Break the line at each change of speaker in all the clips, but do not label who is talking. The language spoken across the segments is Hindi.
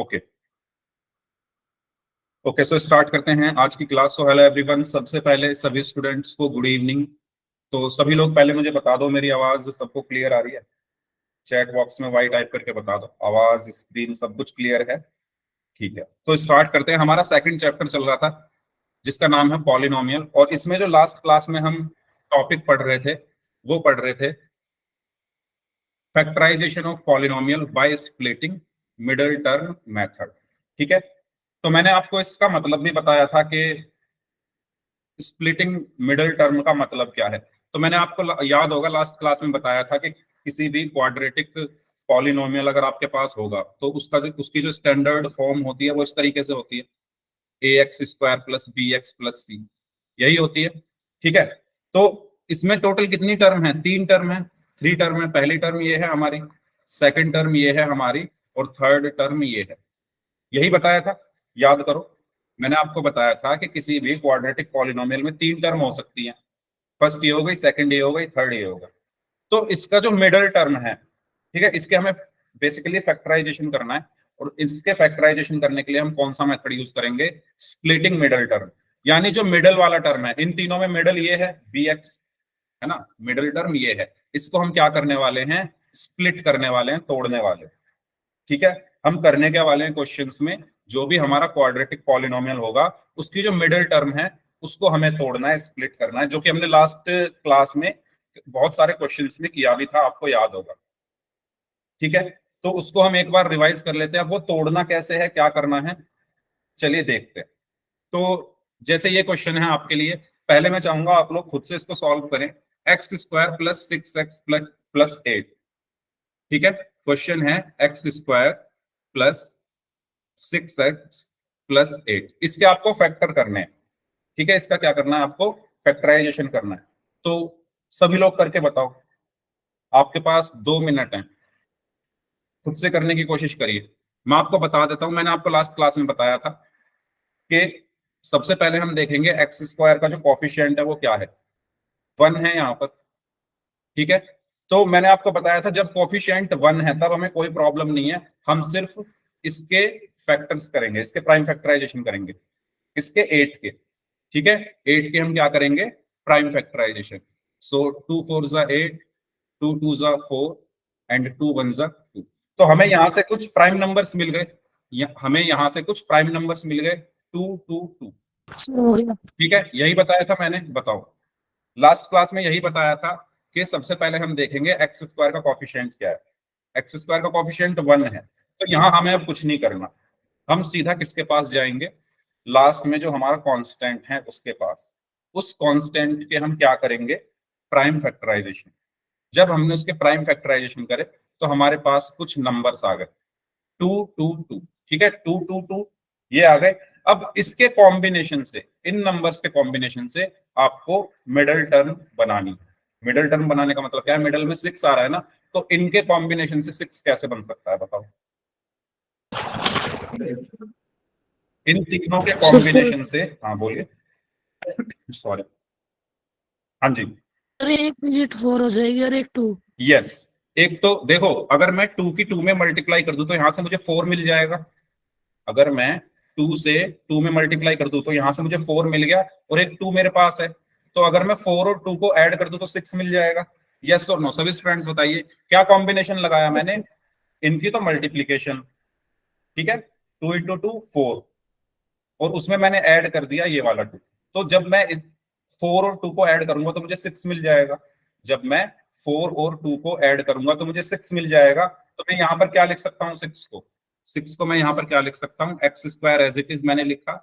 ओके ओके, सो स्टार्ट करते हैं आज की क्लास। सो हेलो एवरीवन, सबसे पहले सभी स्टूडेंट्स को गुड इवनिंग। तो सभी लोग पहले मुझे बता दो, मेरी आवाज सबको क्लियर आ रही है? चैट बॉक्स में वाई टाइप करके बता दो, आवाज स्क्रीन सब कुछ क्लियर है? ठीक है, तो स्टार्ट करते हैं। हमारा सेकंड चैप्टर चल रहा था जिसका नाम है पॉलिनोमियल, और इसमें जो लास्ट क्लास में हम टॉपिक पढ़ रहे थे वो पढ़ रहे थे factorisation of polynomial by splitting middle term method. ठीक है, तो मैंने आपको इसका मतलब भी बताया था कि स्प्लिटिंग मिडल टर्म का मतलब क्या है। तो मैंने आपको याद होगा लास्ट क्लास में बताया था कि किसी भी क्वाड्रेटिक पॉलिनोमियल अगर आपके पास होगा तो उसकी जो स्टैंडर्ड फॉर्म होती है वो इस तरीके से होती है, A X square plus B X plus C, यही होती है। ठीक है, तो इसमें टोटल कितनी टर्म है? 3 टर्म है, 3 टर्म है। पहली टर्म ये है हमारी, सेकंड टर्म ये है हमारी, और थर्ड टर्म ये है। यही बताया था, याद करो। मैंने आपको बताया था कि किसी भी क्वाड्रेटिक पॉलिनोमियल में 3 टर्म हो सकती हैं। फर्स्ट ये हो गई, सेकंड ये हो गई, थर्ड ये होगा। तो इसका जो मिडल टर्म है, ठीक है, इसके हमें बेसिकली फैक्टराइजेशन करना है। और इसके फैक्टराइजेशन करने के लिए हम कौन सा मेथड यूज करेंगे? Splitting middle term. यानी जो मिडल वाला टर्म है, इन तीनों में मिडल ये है बी एक्स, है ना, मिडल टर्म ये है, इसको हम क्या करने वाले हैं? स्प्लिट करने वाले हैं, तोड़ने वाले हैं। ठीक है, हम करने क्या वाले हैं क्वेश्चंस में, जो भी हमारा क्वाड्रेटिक पॉलिनोमियल होगा उसकी जो मिडिल टर्म है उसको हमें तोड़ना है, स्प्लिट करना है, जो कि हमने लास्ट क्लास में बहुत सारे क्वेश्चंस में किया भी था, आपको याद होगा। ठीक है, तो उसको हम एक बार रिवाइज कर लेते हैं। अब वो तोड़ना कैसे है, क्या करना है, चलिए देखते हैं। तो जैसे ये क्वेश्चन है आपके लिए, पहले मैं चाहूंगा आप लोग खुद से इसको सॉल्व करें। X square plus 6x plus 8। ठीक है, क्वेश्चन है x square plus 6x plus 8, इसके आपको फैक्टर करने हैं। ठीक है, इसका क्या करना है आपको? फैक्टराइजेशन करना है। तो सभी लोग करके बताओ, आपके पास 2 मिनट हैं, खुद से करने की कोशिश करिए। मैं आपको बता देता हूं, मैंने आपको लास्ट क्लास में बताया था कि सबसे पहले हम देखेंगे एक्स स्क्वायर का जो कॉफिशिएंट है वो क्या है, 1 है यहाँ पर। ठीक है, तो मैंने आपको बताया था जब कॉफिशिएंट 1 है तब हमें कोई प्रॉब्लम नहीं है, हम सिर्फ इसके फैक्टर्स करेंगे, इसके प्राइम फैक्टराइजेशन करेंगे, इसके 8 के। ठीक है, 8 के हम क्या करेंगे? Prime factorisation. सो 2 4 जा 8, 2 2 जा 4 एंड 2 1 जा 2। तो हमें यहां से कुछ प्राइम नंबर्स मिल गए, हमें यहां से कुछ प्राइम नंबर्स मिल गए, 2 2 2। ठीक है, यही बताया था मैंने, बताओ। लास्ट क्लास में यही बताया था कि सबसे पहले हम देखेंगे एक्स स्क्वायर का कॉफिशिएंट क्या है। एक्स स्क्वायर का कॉफिशिएंट 1 है, तो यहां हमें अब कुछ नहीं करना, हम सीधा किसके पास जाएंगे? लास्ट में जो हमारा कांस्टेंट है उसके पास। उस कांस्टेंट के हम क्या करेंगे? Prime factorisation. जब हमने उसके प्राइम फैक्टराइजेशन करे तो हमारे पास कुछ नंबर्स आ गए, 2 2 2। ठीक है, 2 2 2 ये आ गए। अब इसके कॉम्बिनेशन से, इन नंबर्स के कॉम्बिनेशन से आपको मिडल टर्म बनानी है। मिडल टर्म बनाने का मतलब क्या है? मिडल में 6 आ रहा है ना, तो इनके कॉम्बिनेशन से 6 कैसे बन सकता है बताओ? इन तीनों के कॉम्बिनेशन से, हाँ बोलिए, सॉरी, हाँ जी।
अरे एक डिजिट 4 हो जाएगी और एक 2।
यस, एक तो देखो, अगर मैं 2 की 2 में मल्टीप्लाई कर दूं तो यहां से मुझे 4 मिल जाएगा। अगर मैं 2 से 2 में मल्टीप्लाई कर दूं तो यहां से मुझे 4 मिल गया, और एक 2 मेरे पास है, तो अगर मैं 4 और 2 को ऐड कर दूं तो 6 मिल जाएगा। यस और नो? सभी स्टूडेंट्स बताइए, क्या कॉम्बिनेशन लगाया मैंने? इनकी तो मल्टीप्लीकेशन। ठीक है, 2 इंटू 2 4, और उसमें मैंने ऐड कर दिया ये वाला 2। तो जब मैं इस 4 और 2 को ऐड करूंगा तो मुझे 6 मिल जाएगा। जब मैं 4 और 2 को ऐड करूंगा तो मुझे 6 मिल जाएगा। तो मैं यहाँ पर क्या लिख सकता हूँ? 6 को मैं यहाँ पर क्या लिख सकता हूँ? X square as it is मैंने लिखा,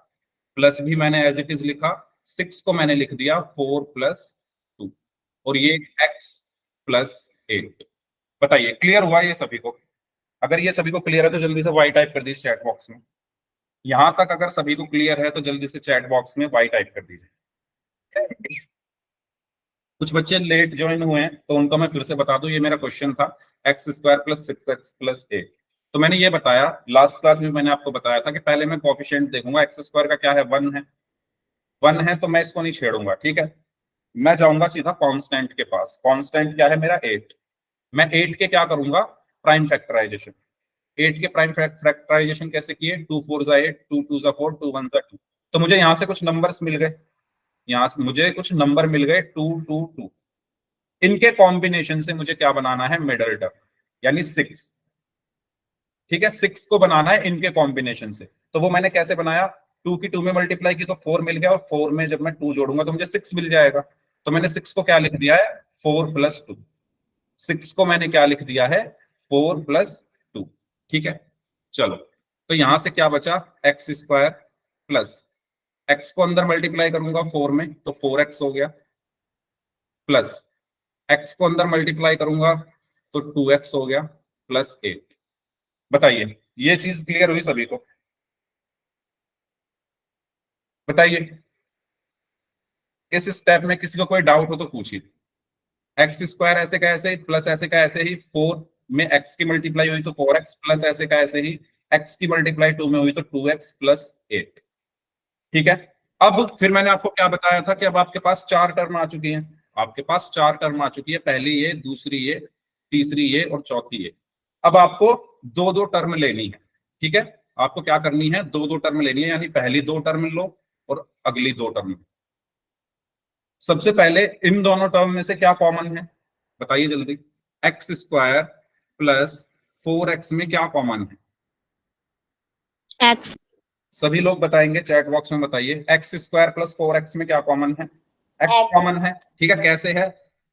प्लस भी मैंने एज इट इज लिखा, 6 को मैंने लिख दिया 4 प्लस 2, और ये एक्स प्लस 8। बताइए, क्लियर हुआ ये सभी को? अगर ये सभी को क्लियर है तो जल्दी से वाई टाइप कर दीजिए चैट बॉक्स में। यहां तक अगर सभी को क्लियर है तो जल्दी से चैट बॉक्स में वाई टाइप कर दीजिए। कुछ बच्चे लेट ज्वाइन हुए हैं तो उनको मैं फिर से बता दूं, ये मेरा क्वेश्चन था x square plus 6x plus 8। तो मैंने ये बताया लास्ट क्लास में, मैंने आपको बताया था कि पहले मैं कोफिशिएंट देखूंगा। एक्स स्क्वायर का क्या है? 1 है, 1 है, तो मैं इसको नहीं छेड़ूंगा। ठीक है, मैं जाऊंगा सीधा कांस्टेंट के पास। कांस्टेंट क्या है मेरा? 8। मैं 8 के क्या करूंगा? Prime factorisation. 8 के प्राइम फैक्टराइजेशन कैसे किए? 2 4 जा 8, 2 2 जा 4, 2 1 जा 2। तो मुझे यहाँ से कुछ नंबर्स मिल गए, यहाँ से मुझे कुछ नंबर मिल गए 2 2 2। इनके कॉम्बिनेशन से मुझे क्या बनाना है? मिडल टर्म, यानी 6। ठीक है, 6 को बनाना है इनके कॉम्बिनेशन से। तो वो मैंने कैसे बनाया? 2 की 2 में मल्टीप्लाई की तो 4 मिल गया, और 4 में जब मैं 2 जोड़ूंगा तो मुझे 6 मिल जाएगा। तो मैंने 6 को क्या लिख दिया है? 4 + 2। 6 को मैंने क्या लिख दिया है? 4 + 2। ठीक है, चलो, तो यहां से क्या बचा? x² प्लस x को अंदर मल्टीप्लाई करूंगा 4 में तो 4x हो गया, प्लस x को अंदर मल्टीप्लाई करूंगा तो 2x हो गया, प्लस 8। बताइए, ये चीज क्लियर हुई सभी को? बताइए, इस स्टेप में किसी को कोई डाउट हो तो पूछिए। x² ऐसे का ऐसे, प्लस ऐसे का ऐसे ही, 4 में x की मल्टीप्लाई हुई तो 4x, प्लस ऐसे का ऐसे ही x की मल्टीप्लाई 2 में हुई तो 2x प्लस 8। ठीक है, अब फिर मैंने आपको क्या बताया था कि अब आपके पास 4 टर्म आ चुकी हैं। आपके पास 4 टर्म आ चुकी है, पहली ये, दूसरी ये, तीसरी ये और चौथी ये। अब आपको 2 टर्म लेनी है। ठीक है, आपको क्या करनी है? 2 टर्म लेनी है, यानी पहली 2 टर्म लो और अगली 2 टर्म। सबसे पहले इन दोनों टर्म में से क्या कॉमन है? बताइए जल्दी। x² प्लस 4x में क्या कॉमन है?
x।
सभी लोग बताएंगे, चैट बॉक्स में बताइए। x² प्लस 4x में क्या कॉमन है? x
X।
कॉमन है। ठीक है, कैसे है?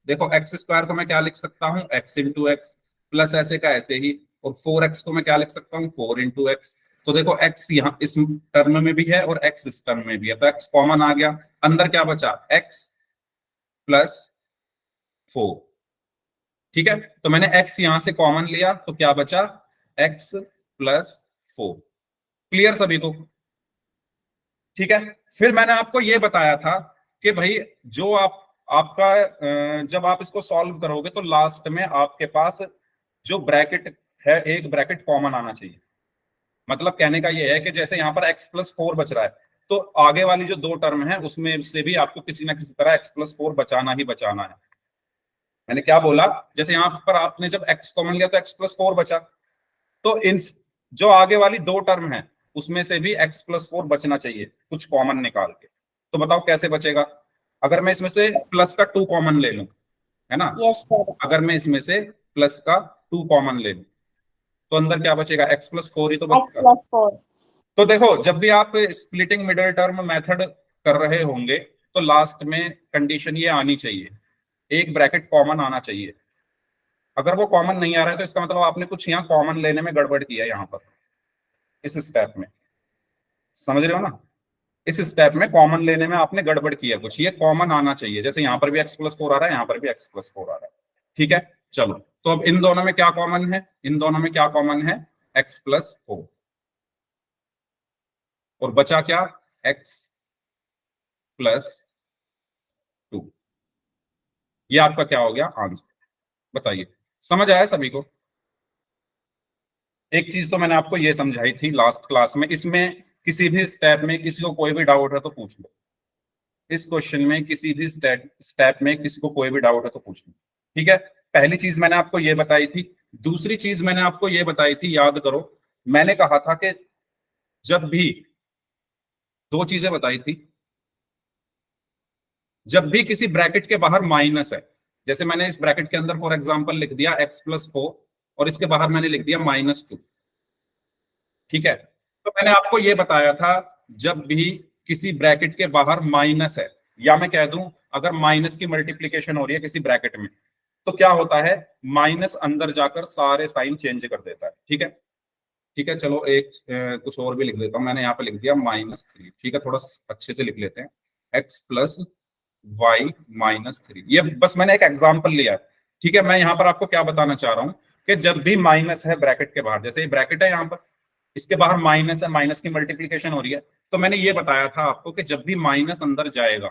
देखो, x² को मैं क्या लिख सकता हूँ? x इंटू एक्स, प्लस ऐसे का ऐसे ही, और 4x को मैं क्या लिख सकता हूँ? 4 इंटू एक्स। तो देखो, x यहाँ इस टर्म में भी है और x इस टर्म में भी है, तो x कॉमन आ गया। अंदर क्या बचा? x plus 4। ठीक है, तो मैंने x यहां से कॉमन लिया तो क्या बचा? x plus 4। क्लियर सभी को? ठीक है, फिर मैंने आपको यह बताया था कि भाई जो आपका जब आप इसको सॉल्व करोगे तो लास्ट में आपके पास जो ब्रैकेट है, एक ब्रैकेट कॉमन आना चाहिए। मतलब कहने का ये है कि जैसे यहाँ पर x + 4 बच रहा है, तो आगे वाली जो 2 टर्म है उसमें से भी आपको किसी ना किसी तरह x + 4 बचाना ही बचाना है। मैंने क्या बोला? जैसे यहाँ पर आपने जब x कॉमन लिया तो x + 4 बचा, तो इन जो आगे वाली 2 टर्म है उसमें से भी x + 4 बचना चाहिए, कुछ कॉमन निकाल के। तो बताओ कैसे बचेगा? अगर मैं इसमें से प्लस का 2 कॉमन ले लूं, है ना?
Yes sir.
अगर मैं इसमें से प्लस का 2 कॉमन ले लूं तो अंदर क्या बचेगा? x + 4 ही तो
x
बचेगा।
+ 4।
तो देखो, जब भी आप स्प्लिटिंग मिडिल टर्म मेथड कर रहे होंगे तो लास्ट में कंडीशन ये आनी चाहिए, एक ब्रैकेट कॉमन आना चाहिए। अगर वो कॉमन नहीं आ रहा है तो इसका मतलब आपने कुछ यहाँ कॉमन लेने में गड़बड़ किया है, यहाँ पर इस स्टेप में। समझ रहे हो ना? इस स्टेप में कॉमन लेने में आपने गड़बड़ किया कुछ, ये कॉमन आना चाहिए। जैसे यहाँ पर भी x + 4 आ रहा है, यहाँ पर भी x + 4 आ रहा है। ठीक है, चलो, तो अब इन दोनों में क्या कॉमन है? इन दोनों में क्या कॉमन है? x + 4। और बचा क्या? x + 2। ये आपका क्या हो गया? आंसर। बताइए, समझ आया सभी को? एक चीज तो मैंने आपको ये समझाई थी लास्ट क्लास में, इसमें किसी भी स्टेप में किसी को कोई भी डाउट है तो पूछ लो। इस क्वेश्चन में किसी भी स्टेप में किसी को कोई भी डाउट है तो पूछ लो। ठीक है, पहली चीज मैंने आपको ये बताई थी। दूसरी चीज मैंने आपको ये बताई थी, याद करो, मैंने कहा था कि जब भी 2 चीजें बताई थी, जब भी किसी ब्रैकेट के बाहर माइनस है, जैसे मैंने इस ब्रैकेट के अंदर फॉर एग्जांपल लिख दिया x + 4 और इसके बाहर मैंने लिख दिया -2। ठीक है, तो मैंने आपको यह बताया था जब भी किसी ब्रैकेट के बाहर माइनस है, या मैं कह दूं अगर माइनस की मल्टीप्लीकेशन हो रही है किसी ब्रैकेट में, तो क्या होता है? माइनस अंदर जाकर सारे साइन चेंज कर देता है। ठीक है, ठीक है, चलो एक कुछ और भी लिख देता हूं। मैंने यहाँ पे लिख दिया -3। ठीक है, थोड़ा अच्छे से लिख लेते हैं, x + y -3। ये बस मैंने एक एग्जाम्पल लिया है। ठीक है, मैं यहाँ पर आपको क्या बताना चाह रहा हूँ कि जब भी माइनस है ब्रैकेट के बाहर, जैसे ये ब्रैकेट है यहाँ पर, इसके बाहर माइनस है, माइनस की मल्टीप्लीकेशन हो रही है, तो मैंने ये बताया था आपको कि जब भी माइनस अंदर जाएगा,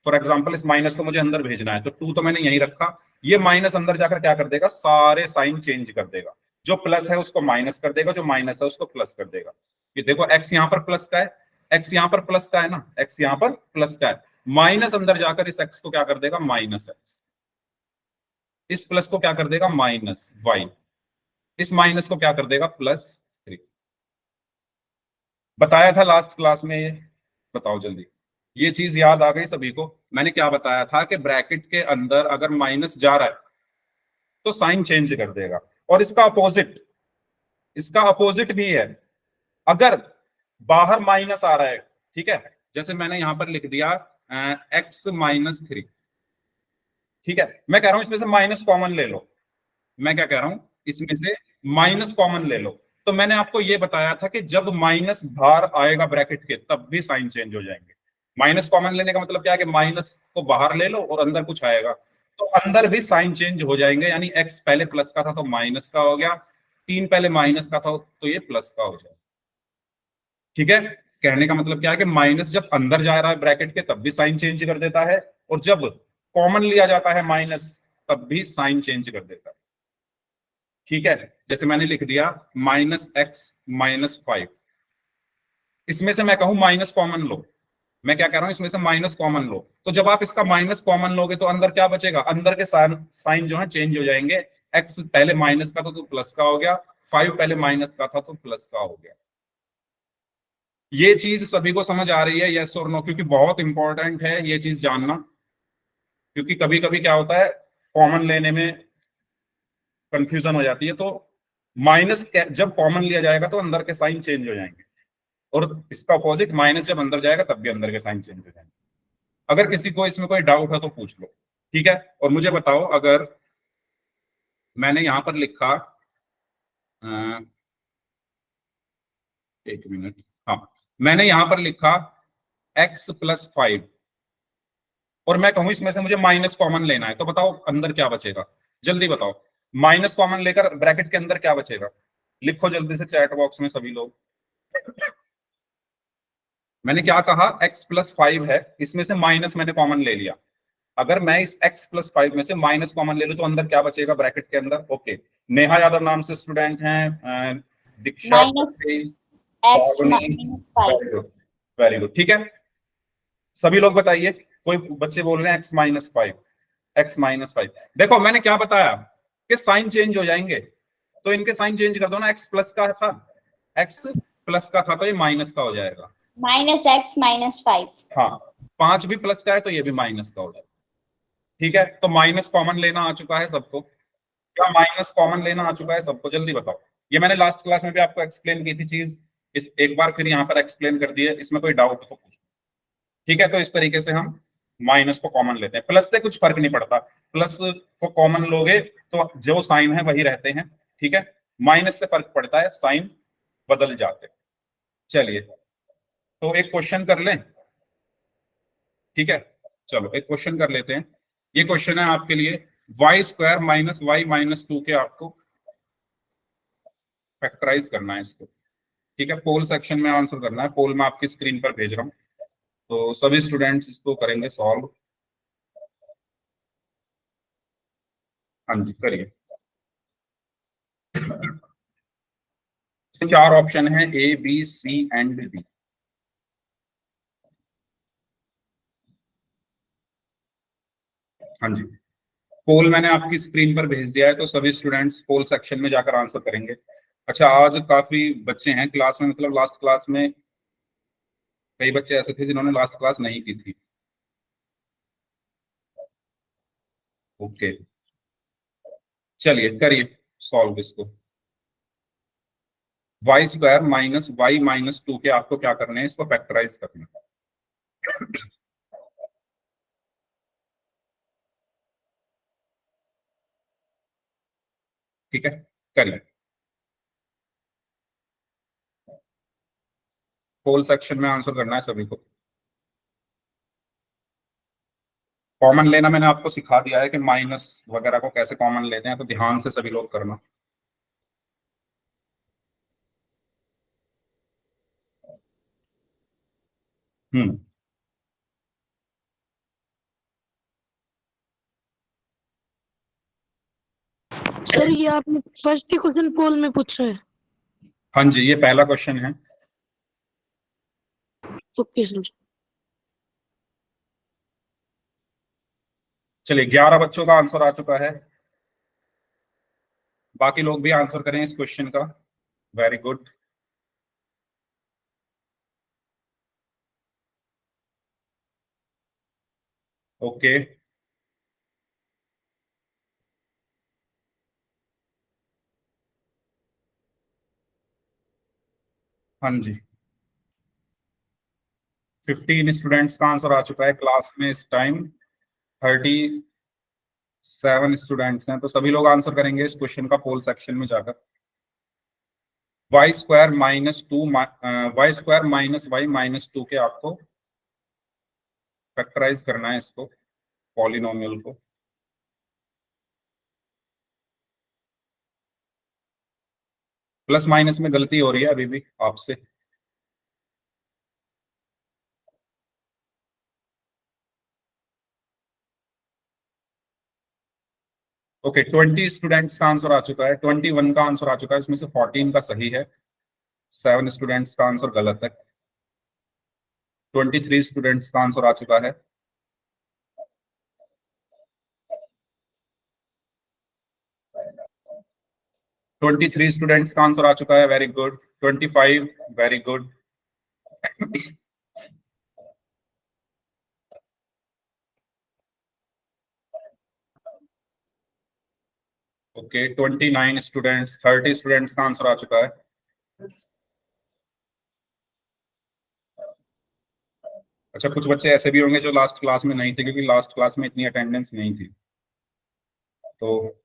फॉर एग्जाम्पल इस माइनस को मुझे अंदर भेजना है तो 2 तो मैंने यहीं रखा, ये माइनस अंदर जाकर क्या कर देगा? सारे साइन चेंज कर देगा। जो प्लस है उसको माइनस कर देगा, जो माइनस है उसको प्लस कर देगा। ये देखो, x यहाँ पर प्लस का है, x यहाँ पर प्लस का है ना, x यहाँ पर प्लस का है, माइनस अंदर जाकर इस x को क्या कर देगा? -x। इस प्लस को क्या कर देगा? -y। इस माइनस को क्या कर देगा, +3। बताया था लास्ट क्लास में ये, बताओ जल्दी। ये चीज याद आ गई सभी को? मैंने क्या बताया था कि ब्रैकेट के अंदर अगर माइनस जा रहा है तो साइन चेंज कर देगा, और इसका अपोजिट भी है। अगर बाहर माइनस आ रहा है, ठीक है, जैसे मैंने यहां पर लिख दिया x-3, ठीक है, मैं कह रहा हूं इसमें से माइनस कॉमन ले लो। मैं क्या कह रहा हूं, इसमें से माइनस कॉमन ले लो। तो मैंने आपको यह बताया था कि जब माइनस बाहर आएगा ब्रैकेट के तब भी साइन चेंज हो जाएंगे। माइनस कॉमन लेने का मतलब क्या है कि माइनस को बाहर ले लो और अंदर कुछ आएगा तो अंदर भी साइन चेंज हो जाएंगे। यानी x पहले प्लस का था तो माइनस का हो गया, 3 पहले माइनस का था तो ये प्लस का हो जाएगा। ठीक है, कहने का मतलब क्या है कि माइनस जब अंदर जा रहा है ब्रैकेट के तब भी साइन चेंज कर देता है, और जब कॉमन लिया जाता है माइनस तब भी साइन चेंज कर देता है। ठीक है, जैसे मैंने लिख दिया -x-5, इसमें से मैं कहूं माइनस कॉमन लो। मैं क्या कह रहा हूं, इसमें से माइनस कॉमन लो, तो जब आप इसका माइनस कॉमन लोगे तो अंदर क्या बचेगा, अंदर के साइन जो है चेंज हो जाएंगे। x पहले माइनस का था तो प्लस का हो गया, 5 पहले माइनस का था तो प्लस का हो गया। ये चीज सभी को समझ आ रही है, यस और नो? क्योंकि बहुत इंपॉर्टेंट है ये चीज जानना, क्योंकि कभी कभी क्या होता है कॉमन लेने में कंफ्यूजन हो जाती है। तो माइनस जब कॉमन लिया जाएगा तो अंदर के साइन चेंज हो जाएंगे, और इसका अपोजिट माइनस जब अंदर जाएगा तब भी अंदर के साइन चेंज हो जाएंगे। अगर किसी को इसमें कोई डाउट है तो पूछ लो, ठीक है। और मुझे बताओ, अगर मैंने यहां पर लिखा, अ, एक मिनट, हाँ, मैंने यहां पर लिखा x+5, और मैं कहूं इसमें से मुझे माइनस कॉमन लेना है, तो बताओ अंदर क्या बचेगा, जल्दी बताओ। माइनस कॉमन लेकर ब्रैकेट के अंदर क्या बचेगा, लिखो जल्दी से चैट बॉक्स में सभी लोग। मैंने क्या कहा, x+5 है, इसमें से माइनस मैंने कॉमन ले लिया। अगर मैं इस x+5 में से माइनस कॉमन ले लूं तो अंदर क्या बचेगा ब्रैकेट के अंदर? ओके, नेहा यादव नाम से स्टूडेंट हैं, दीक्षा,
-x -5।
Very good, very good, ठीक है। सभी लोग बताइए, कोई बच्चे बोल रहे हैं x-5, x-5। देखो मैंने क्या बताया कि साइन चेंज हो जाएंगे, तो इनके साइन चेंज कर दो ना। x प्लस का था, x प्लस का था तो ये माइनस का हो जाएगा,
-x -5।
हाँ, 5 भी प्लस का है तो ये भी माइनस का हो जाएगा। ठीक है, तो माइनस कॉमन लेना आ चुका है सबको? क्या माइनस कॉमन लेना आ चुका है सबको, जल्दी बताओ। ये मैंने लास्ट क्लास में भी आपको एक्सप्लेन की थी चीज, इस एक बार फिर यहाँ पर एक्सप्लेन कर दिए, इसमें कोई डाउट तो पूछो। ठीक है, तो इस तरीके से हम माइनस को कॉमन लेते हैं, प्लस से कुछ फर्क नहीं पड़ता। प्लस को कॉमन लोगे तो जो साइन है वही रहते हैं, ठीक है। माइनस से फर्क पड़ता है, साइन बदल जाते हैं। चलिए, तो एक क्वेश्चन कर लें, ठीक है। चलो एक क्वेश्चन कर लेते हैं। ये क्वेश्चन है आपके लिए, y² - y-2 के आपको फैक्टराइज करना है इसको, ठीक है। पोल सेक्शन में आंसर करना है, पोल में आपकी स्क्रीन पर भेज रहा हूँ, तो सभी स्टूडेंट्स इसको करेंगे सॉल्व। हाँ जी, करिए। चार ऑप्शन है, A B C and D. हाँ जी, पोल मैंने आपकी स्क्रीन पर भेज दिया है, तो सभी स्टूडेंट्स पोल सेक्शन में जाकर आंसर करेंगे। अच्छा, आज काफी बच्चे हैं क्लास में, मतलब लास्ट क्लास में कई बच्चे ऐसे थे जिन्होंने लास्ट क्लास नहीं की थी। ओके, चलिए करिए सॉल्व इसको। y² - y-2 के आपको क्या करने हैं, इसको फैक्टराइज करना है। ठीक है, करिए। पोल सेक्शन में आंसर करना है सभी को। कॉमन लेना मैंने आपको सिखा दिया है कि माइनस वगैरह को कैसे कॉमन लेते हैं, तो ध्यान से सभी लोग करना। हम्म,
सर ये आपने फर्स्ट ही क्वेश्चन पोल में पूछा है?
हाँ जी, ये पहला क्वेश्चन है।
Okay sir.
चलिए, 11 बच्चों का आंसर आ चुका है। बाकी लोग भी आंसर करें इस क्वेश्चन का। Very good. ओके, हाँ जी, 15 स्टूडेंट्स का आंसर आ चुका है क्लास में इस टाइम। 37 स्टूडेंट्स हैं, तो सभी लोग आंसर करेंगे इस क्वेश्चन का पोल सेक्शन में जाकर। Y square minus two, y square minus y minus two के आपको फैक्टराइज करना है इसको, पॉलिनोमियल को। प्लस माइनस में गलती हो रही है अभी भी आपसे। ओके, 20 स्टूडेंट्स का आंसर आ चुका है, 21 का आंसर आ चुका है, इसमें से 14 का सही है, 7 स्टूडेंट्स का आंसर गलत है। 23 स्टूडेंट्स का आंसर आ चुका है। ट्वेंटी थ्री स्टूडेंट्स का आंसर आ चुका है, very good. 25, very good. Okay, 29 students, 30 students का आंसर आ चुका है। अच्छा, कुछ बच्चे ऐसे भी होंगे जो लास्ट क्लास में नहीं थे, क्योंकि लास्ट क्लास में इतनी अटेंडेंस नहीं थी। तो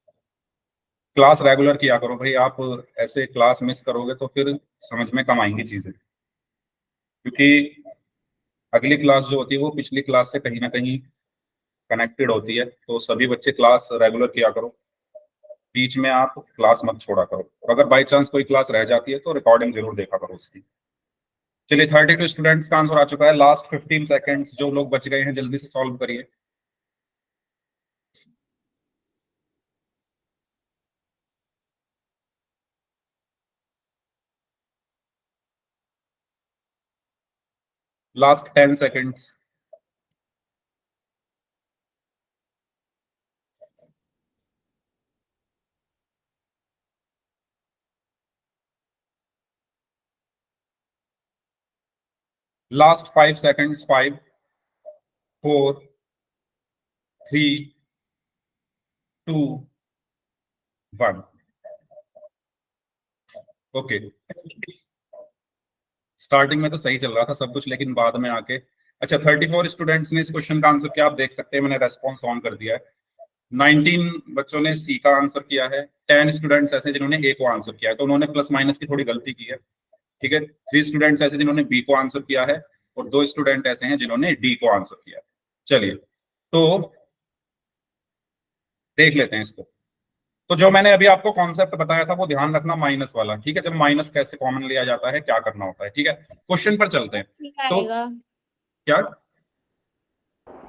क्लास रेगुलर किया करो भाई, आप ऐसे क्लास मिस करोगे तो फिर समझ में कम आएंगी चीजें, क्योंकि अगली क्लास जो होती है वो पिछली क्लास से कहीं ना कहीं कनेक्टेड होती है। तो सभी बच्चे क्लास रेगुलर किया करो, बीच में आप क्लास मत छोड़ा करो, और अगर बाई चांस कोई क्लास रह जाती है तो रिकॉर्डिंग जरूर देखा करो उसकी। चलिए, 32 स्टूडेंट्स का आंसर आ चुका है। लास्ट 15 सेकेंड्स, जो लोग बच गए हैं जल्दी से सॉल्व करिए। Last 10 seconds. Last 5 seconds. 5, 4, 3, 2, 1। Okay, starting में तो सही चल रहा था सब कुछ, लेकिन बाद में आके अच्छा, 34 स्टूडेंट्स ने इस क्वेश्चन का आंसर किया, आप देख सकते हैं मैंने रेस्पॉन्स ऑन कर दिया है। 19 बच्चों ने सी का आंसर किया है। 10 स्टूडेंट्स ऐसे जिन्होंने ए को आंसर किया है, तो उन्होंने प्लस माइनस की थोड़ी गलती की है, ठीक है। 3 स्टूडेंट्स ऐसे जिन्होंने बी को आंसर किया है, और 2 स्टूडेंट ऐसे हैं जिन्होंने डी को आंसर किया है। चलिए, तो देख लेते हैं इसको। तो जो मैंने अभी आपको कॉन्सेप्ट बताया था वो ध्यान रखना, माइनस वाला, ठीक है। जब माइनस कैसे कॉमन लिया जाता है, क्या करना होता है, ठीक है। क्वेश्चन पर चलते हैं। तो
आएगा
क्या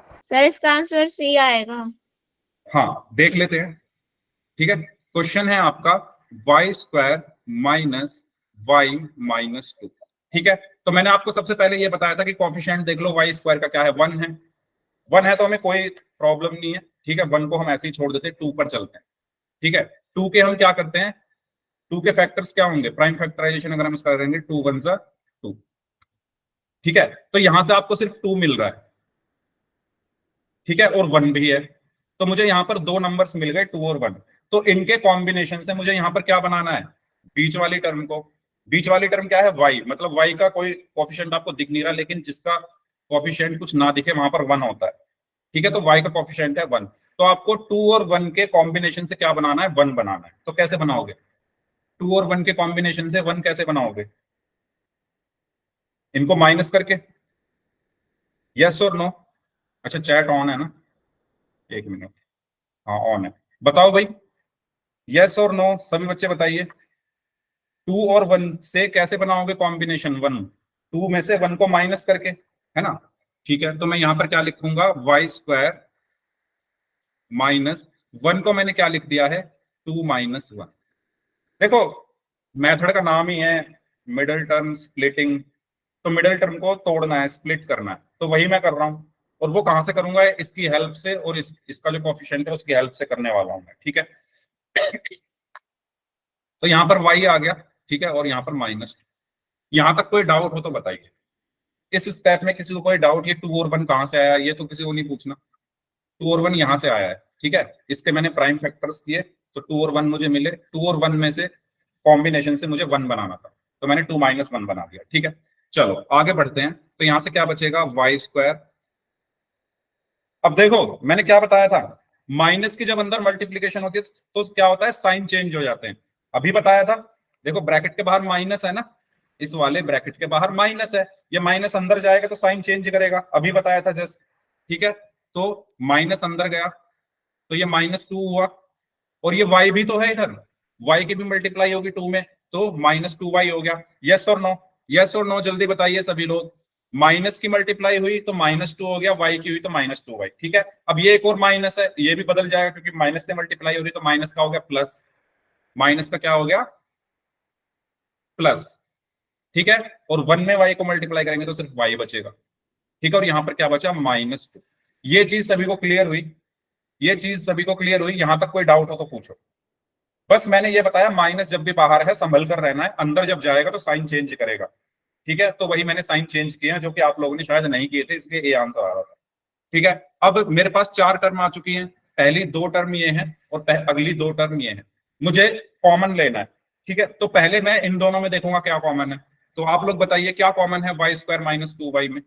सर, इसका आंसर सी आएगा।
हाँ, देख लेते हैं, ठीक है। क्वेश्चन है आपका y square minus y minus two, ठीक है। तो मैंने आपको सबसे पहले ये बताया था कि कॉफिशिएंट देख लो, वाई स्क्वायर का क्या है, 1 है। 1 है तो हमें कोई प्रॉब्लम नहीं है, ठीक है। 1 को हम ऐसे ही छोड़ देते हैं, 2 पर चलते हैं, ठीक है। 2 के हम क्या करते हैं, 2 के फैक्टर्स क्या होंगे, प्राइम फैक्टराइजेशन अगर हम इसका करेंगे, 2 1 सा 2, ठीक है। तो यहां से आपको सिर्फ 2 मिल रहा है, ठीक है, और 1 भी है। तो मुझे यहाँ पर 2 नंबर्स मिल गए, 2 और 1। तो इनके कॉम्बिनेशन से मुझे यहाँ पर क्या बनाना है, बीच वाली टर्म को। बीच वाली टर्म क्या है, y, मतलब y का कोई कोफिशिएंट आपको दिख नहीं रहा, लेकिन जिसका कोफिशिएंट कुछ ना दिखे वहां पर 1 होता है, ठीक है। तो y का कोफिशिएंट है 1। तो आपको 2 और 1 के कॉम्बिनेशन से क्या बनाना है, 1 बनाना है। तो कैसे बनाओगे, 2 और 1 के कॉम्बिनेशन से 1 कैसे बनाओगे, इनको माइनस करके, यस और नो। अच्छा, चैट ऑन है ना, 1 मिनट, हाँ ऑन है। बताओ भाई, यस और नो, सभी बच्चे बताइए। 2 और 1 से कैसे बनाओगे कॉम्बिनेशन, 1, 2 में से 1 को माइनस करके, है ना। ठीक है, तो मैं यहां पर क्या लिखूंगा, वाई स्क्वायर माइनस 1 को मैंने क्या लिख दिया है, 2 माइनस 1। देखो, मेथड का नाम ही है मिडल टर्म स्प्लिटिंग, तो मिडल टर्म को तोड़ना है, स्प्लिट करना है, तो वही मैं कर रहा हूं। और वो कहां से करूंगा, इसकी हेल्प से, और इसका जो कोफिशिएंट है उसकी हेल्प से करने वाला हूं मैं, ठीक है। तो यहाँ पर y आ गया, ठीक है, और यहाँ पर -2। यहाँ तक कोई डाउट हो तो बताइए। इस स्टेप में किसी को कोई डाउट, ये 2 और 1 कहाँ से आया, ये तो किसी को नहीं पूछना। 2 और 1 यहाँ से आया है, ठीक है। इसके मैंने प्राइम फैक्टर्स किए तो 2 और 1 मुझे मिले। 2 और 1 में से कॉम्बिनेशन से मुझे 1 बनाना था, तो मैंने 2 - 1 बना दिया, ठीक है। चलो आगे बढ़ते हैं। तो यहां से क्या बचेगा, y²। अब देखो मैंने क्या बताया था, माइनस की जब अंदर मल्टीप्लीकेशन होती है तो क्या होता है, साइन चेंज हो जाते हैं। अभी बताया था, देखो ब्रैकेट के बाहर माइनस है ना, इस वाले ब्रैकेट के बाहर माइनस है, ये माइनस अंदर जाएगा तो साइन चेंज करेगा, अभी बताया था जस्ट, ठीक है। तो माइनस अंदर गया तो ये -2 हुआ, और ये y भी तो है इधर, y की भी मल्टीप्लाई होगी 2 में, तो -2y हो गया। यस और नो, यस और नो जल्दी बताइए सभी लोग। माइनस की मल्टीप्लाई हुई तो -2 हो गया, y की हुई तो -2y, ठीक है। अब ये एक और माइनस है, ये भी बदल जाएगा क्योंकि माइनस से मल्टीप्लाई हो रही, तो माइनस का हो गया प्लस, माइनस का क्या हो गया, प्लस, ठीक है। और 1 में y को मल्टीप्लाई करेंगे तो सिर्फ y बचेगा, ठीक है। और यहां पर क्या बचा, -2। ये चीज सभी को क्लियर हुई, ये चीज सभी को क्लियर हुई, यहां तक कोई डाउट हो तो पूछो। बस मैंने ये बताया, माइनस जब भी बाहर है संभल कर रहना है, अंदर जब जाएगा तो साइन चेंज करेगा, ठीक है। तो वही मैंने साइन चेंज किया, जो कि आप लोगों ने शायद नहीं किए थे, इसलिए ए आंसर आ रहा था, ठीक है। अब मेरे पास 4 टर्म आ चुकी हैं, पहली 2 टर्म ये हैं और अगली 2 टर्म ये हैं, मुझे कॉमन लेना है, ठीक है। तो पहले मैं इन दोनों में देखूंगा क्या कॉमन है। तो आप लोग बताइए क्या कॉमन है y² - 2y में,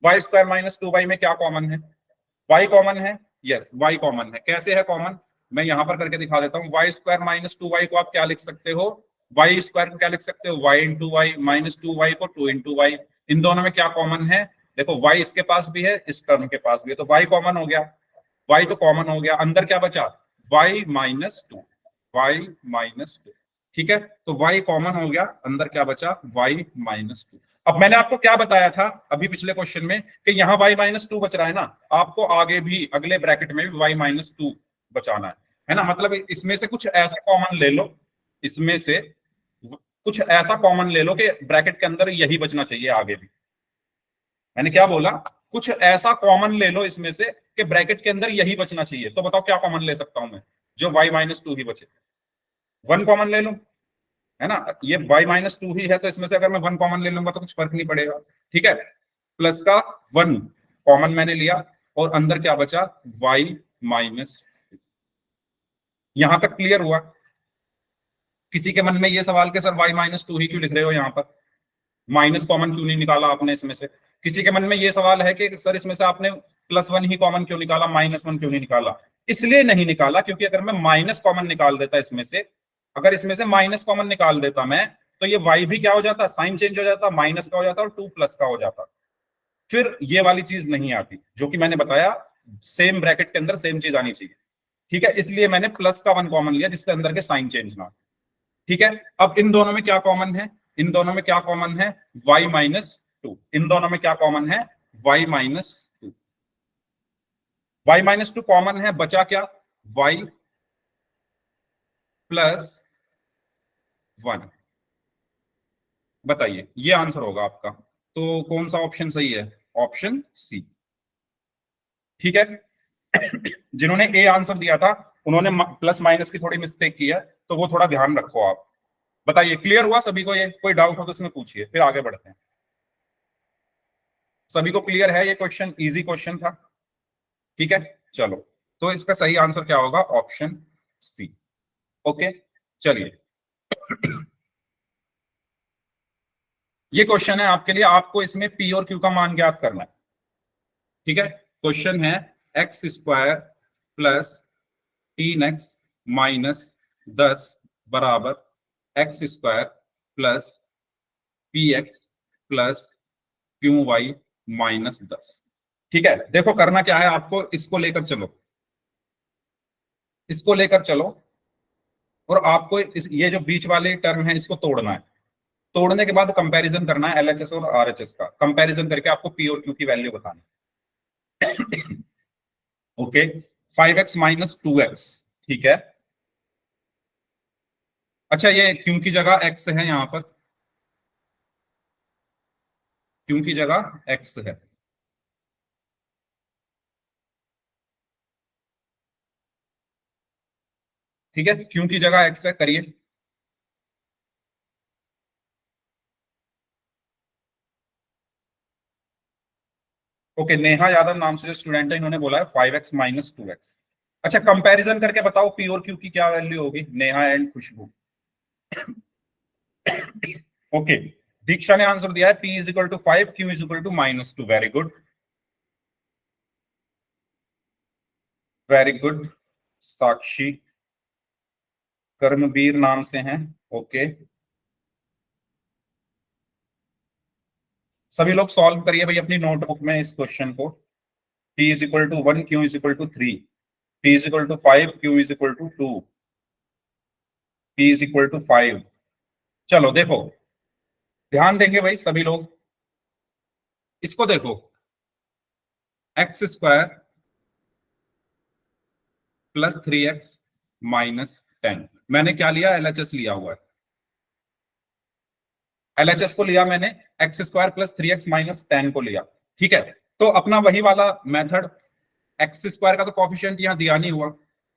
y² - 2y में क्या कॉमन है, y कॉमन है, यस y कॉमन है। कैसे है कॉमन, मैं यहां पर करके दिखा देता हूं। y² - 2y को आप क्या लिख सकते हो, y² को क्या लिख सकते हो, y × y, -2y को 2 × y। इन दोनों में क्या कॉमन है, देखो y इसके पास भी है, इस टर्म के पास भी है, तो y कॉमन हो गया, y तो कॉमन हो गया। अंदर क्या बचा, y -2, y -2, ठीक है। तो y कॉमन हो गया, अंदर क्या बचा, y -2। अब मैंने आपको क्या बताया था अभी पिछले क्वेश्चन में कि यहाँ y -2 बच रहा है ना, आपको आगे भी अगले ब्रैकेट में भी y -2 बचाना है ना। मतलब इसमें से कुछ ऐसा कॉमन ले लो, इसमें से कुछ ऐसा कॉमन ले लो कि ब्रैकेट के अंदर यही बचना चाहिए आगे भी। मैंने क्या बोला, कुछ ऐसा कॉमन ले लो इसमें से कि ब्रैकेट के अंदर यही बचना चाहिए। तो बताओ क्या कॉमन ले सकता हूं मैं, जो y -2 ही बचे। 1 कॉमन ले लूं, है ना, ये y -2 ही है, तो इसमें से अगर मैं 1 कॉमन ले लूंगा तो कुछ फर्क नहीं पड़ेगा, ठीक है। प्लस का 1 कॉमन मैंने लिया, और अंदर क्या बचा, y -2। यहां तक क्लियर हुआ। किसी के मन में ये सवाल कि सर y -2 ही क्यों लिख रहे हो, यहाँ पर माइनस कॉमन क्यों नहीं निकाला आपने इसमें से। किसी के मन में ये सवाल है कि सर इसमें से आपने +1 ही कॉमन क्यों निकाला, -1 क्यों नहीं निकाला। इसलिए नहीं निकाला क्योंकि अगर मैं माइनस कॉमन निकाल देता इसमें से, अगर इसमें से माइनस कॉमन निकाल देता मैं, तो ये y भी क्या हो जाता, साइन चेंज हो जाता, माइनस का हो जाता और 2 प्लस का हो जाता, फिर ये वाली चीज नहीं आती जो कि मैंने बताया, सेम ब्रैकेट के अंदर सेम चीज आनी चाहिए, ठीक है। इसलिए मैंने प्लस का 1 कॉमन लिया जिससे अंदर के साइन चेंज ना, ठीक है। अब इन दोनों में क्या कॉमन है, इन दोनों में क्या कॉमन है, y -2। इन दोनों में क्या कॉमन है, y -2। y -2 कॉमन है, बचा क्या, y +1। बताइए ये आंसर होगा आपका। तो कौन सा ऑप्शन सही है, ऑप्शन सी, ठीक है। जिन्होंने ए आंसर दिया था उन्होंने प्लस माइनस की थोड़ी मिस्टेक की है, तो वो थोड़ा ध्यान रखो आप। बताइए क्लियर हुआ सभी को, ये कोई डाउट हो तो इसमें पूछिए, फिर आगे बढ़ते हैं। सभी को क्लियर है, ये क्वेश्चन इजी क्वेश्चन था, ठीक है। चलो, तो इसका सही आंसर क्या होगा, ऑप्शन सी। ओके, चलिए। ये क्वेश्चन है आपके लिए, आपको इसमें पी और क्यू का मान ज्ञात करना है, ठीक है। क्वेश्चन है x² + 3x - 10 बराबर x² + px + qy -10, ठीक है। देखो करना क्या है आपको, इसको लेकर चलो, इसको लेकर चलो, और आपको ये जो बीच वाले टर्म है इसको तोड़ना है। तोड़ने के बाद कंपैरिजन करना है LHS और RHS का, कंपैरिजन करके आपको P और Q की वैल्यू बतानी है। ओके, 5x - 2x, ठीक है। अच्छा, ये Q की जगह x है, यहां पर Q की जगह x है, ठीक है। Q की जगह x है, करिए। ओके, नेहा यादव नाम से जो स्टूडेंट है इन्होंने बोला है 5x माइनस 2x। अच्छा, कंपैरिजन करके बताओ पी और क्यू की क्या वैल्यू होगी, नेहा एंड खुशबू। ओके, दीक्षा ने आंसर दिया है p is equal to 5, q is equal to -2। Very good, very good. Sakshi Karmveer नाम से हैं। ओके, सभी लोग सॉल्व करिए भाई अपनी नोटबुक में इस क्वेश्चन को। p is equal to 1, q is equal to 3, p is equal to 5, q is equal to 2, p is equal to 5। चलो देखो, ध्यान देंगे भाई सभी लोग, इसको देखो, x square plus 3x minus 10। मैंने क्या लिया, एलएचएस लिया हुआ है। एलएचएस को लिया मैंने, x square plus 3x minus 10 को लिया। ठीक है, तो अपना वही वाला मेथड, एक्स स्क्वायर का तो कॉफिशिएंट यहाँ दिया नहीं हुआ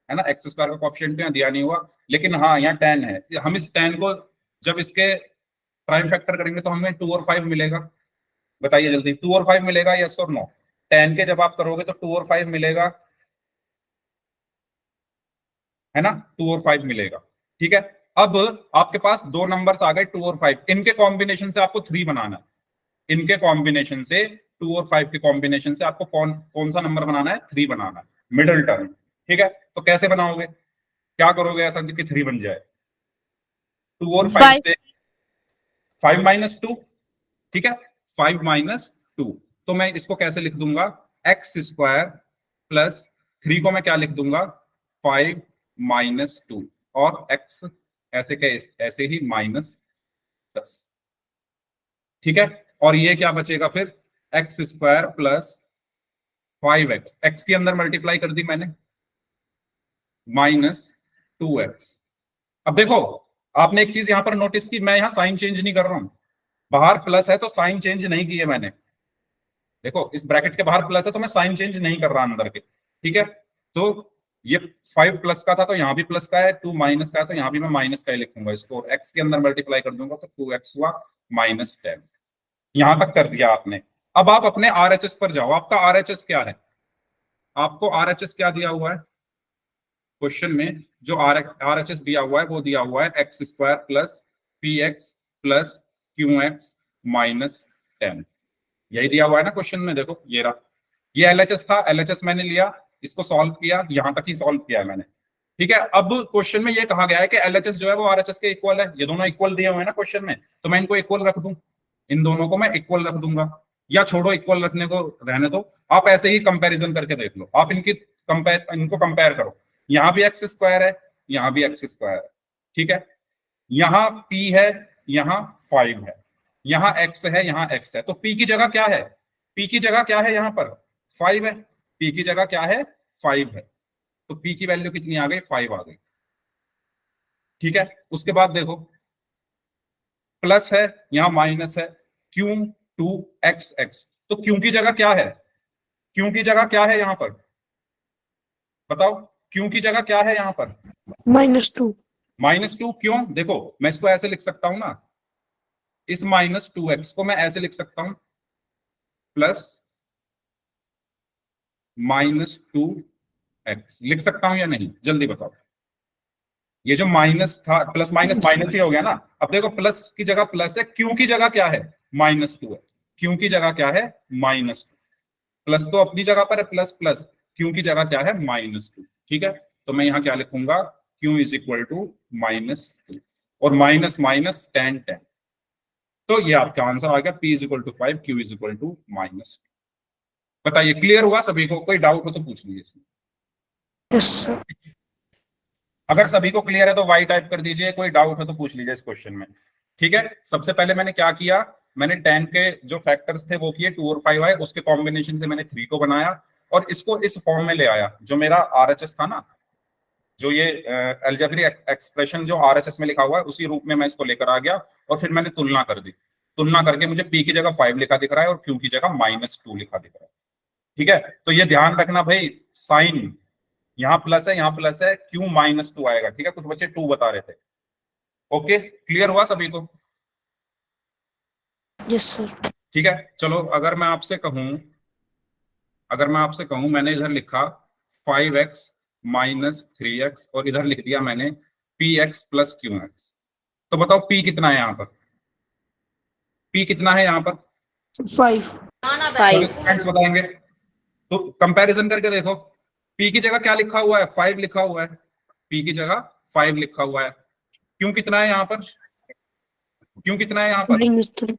है ना, एक्स स्क्वायर का कॉफिशिएंट यहाँ दिया नहीं हुआ, लेकिन हाँ यहाँ 10 है। हम इस 10 को जब इसके प्राइम फैक्टर करेंगे तो हमें 2 और 5 मिलेगा। बताइए जल्दी, 2 और 5 मिलेगा, यस और नो? 10 के जब आप करोगे तो 2 और 5 मिलेगा, है ना, 2 और 5 मिलेगा। ठीक है, अब आपके पास दो नंबर्स आ गए 2 और 5, इनके कॉम्बिनेशन से आपको 3 बनाना है। इनके कॉम्बिनेशन से 2 और 5 के कॉम्बिनेशन से आपको कौन सा नंबर बनाना है, 3 बनाना है, मिडिल टर्म। ठीक है, तो कैसे बनाओगे, क्या करोगे ऐसा कि 3 बन जाए? 2 और 5 से 5 माइनस 2, ठीक है, 5 माइनस 2, तो मैं इसको कैसे लिख दूंगा, एक्स स्क्वायर प्लस 3 को मैं क्या लिख दूंगा, 5 माइनस 2, और x ऐसे के ऐसे ही -10। ठीक है, और ये क्या बचेगा फिर, x square plus 5x, x के अंदर मल्टीप्लाई कर दी मैंने, -2x। अब देखो, आपने एक चीज यहां पर नोटिस की, मैं यहां साइन चेंज नहीं कर रहा हूं, बाहर प्लस है तो साइन चेंज नहीं किए मैंने। देखो, इस ब्रैकेट के बाहर प्लस है तो मैं साइन चेंज नहीं कर रहा अंदर के। ठीक है, तो ये 5 प्लस का था तो यहाँ भी प्लस का है, 2 माइनस का है तो यहाँ भी मैं माइनस का ही लिखूंगा, इसको x के अंदर मल्टीप्लाई कर दूंगा तो 2x हुआ -10। यहां तक कर दिया आपने। अब आप अपने RHS पर जाओ, आपका RHS क्या है, आपको RHS क्या दिया हुआ है क्वेश्चन में, जो RHS दिया हुआ है वो दिया हुआ है x square plus px plus qx minus 10, यही दिया हुआ है ना क्वेश्चन में। देखो ये रहा, ये LHS था, LHS मैंने लिया, इसको सॉल्व किया, यहां तक ही सॉल्व किया है मैंने। ठीक है, अब क्वेश्चन में ये कहा गया है कि LHS जो है वो RHS के इक्वल है, ये दोनों इक्वल दिए हुए हैं ना क्वेश्चन में, तो मैं इनको इक्वल रख दूं, इन दोनों को मैं इक्वल रख दूंगा, या छोड़ो इक्वल रखने को रहने दो, आप ऐसे ही कंपैरिजन करके देख लो, आप इनको कंपेयर करो, यहाँ भी एक्स स्क्वायर है, यहाँ भी एक्स स्क्वायर है। ठीक है, यहाँ p है, यहाँ 5 है, यहाँ x है, यहाँ x है, तो p की जगह क्या है, p की जगह क्या है, यहाँ पर 5 है, p की जगह क्या है, 5 है, तो p की वैल्यू कितनी आ गई, 5 आ गई। ठीक है, उसके बाद देखो प्लस है, यहाँ माइनस है, क्यू 2xx, तो क्यू की जगह क्या है, क्यू की जगह क्या है यहाँ पर, बताओ, क्यू की जगह क्या है यहाँ पर,
-2।
-2। क्यों, देखो मैं इसको ऐसे लिख सकता हूं ना, इस -2x को मैं ऐसे लिख सकता हूं, प्लस -2x लिख सकता हूं या नहीं, जल्दी बताओ। ये जो माइनस था, प्लस माइनस माइनस ही हो गया ना। अब देखो, प्लस की जगह प्लस है, क्यू की जगह क्या है, -2 है, क्यू की जगह क्या है, -2, प्लस तो अपनी जगह पर है, प्लस प्लस, क्यू की जगह क्या है, -2। ठीक है, तो मैं यहाँ क्या लिखूंगा, क्यू इज इक्वल टू -2, और माइनस माइनस 10 10, तो ये आपका आंसर आ गया, p is equal to 5, q is equal to -2। बताइए, क्लियर हुआ सभी को, कोई डाउट हो तो पूछ लीजिए इसमें।
Yes sir.
अगर सभी को क्लियर है तो वाई टाइप कर दीजिए, कोई डाउट हो तो पूछ लीजिए इस क्वेश्चन में। ठीक है, सबसे पहले मैंने क्या किया, मैंने 10 के जो फैक्टर्स थे वो किए, 2 और 5 आए, उसके कॉम्बिनेशन से मैंने 3 को बनाया और इसको इस फॉर्म में ले आया, जो मेरा RHS था ना, जो ये अलजेब्रिक एक्सप्रेशन जो RHS में लिखा हुआ है उसी रूप में मैं इसको लेकर आ गया, और फिर मैंने तुलना कर दी, तुलना करके मुझे p की जगह 5 लिखा दिख रहा है और q की जगह -2 लिखा दिख रहा है। ठीक है, तो ये ध्यान रखना भाई, साइन यहाँ प्लस है, यहाँ प्लस है, q -2 आएगा। ठीक है, कुछ बच्चे 2 बता रहे थे। ओके, क्लियर हुआ सभी को?
Yes sir.
ठीक है, चलो अगर मैं आपसे कहूं अगर मैं आपसे कहूं, मैंने इधर लिखा 5x माइनस 3x और इधर लिख दिया मैंने px प्लस qx, तो बताओ p कितना है यहाँ पर? p कितना है यहाँ पर?
5
सभी स्टूडेंट्स बताएंगे। तो कंपैरिजन करके देखो, p की जगह क्या लिखा हुआ है? 5 लिखा हुआ है। p की जगह 5 लिखा हुआ है। क्यों कितना है यहाँ पर? क्यों कितना है यहाँ पर?
-3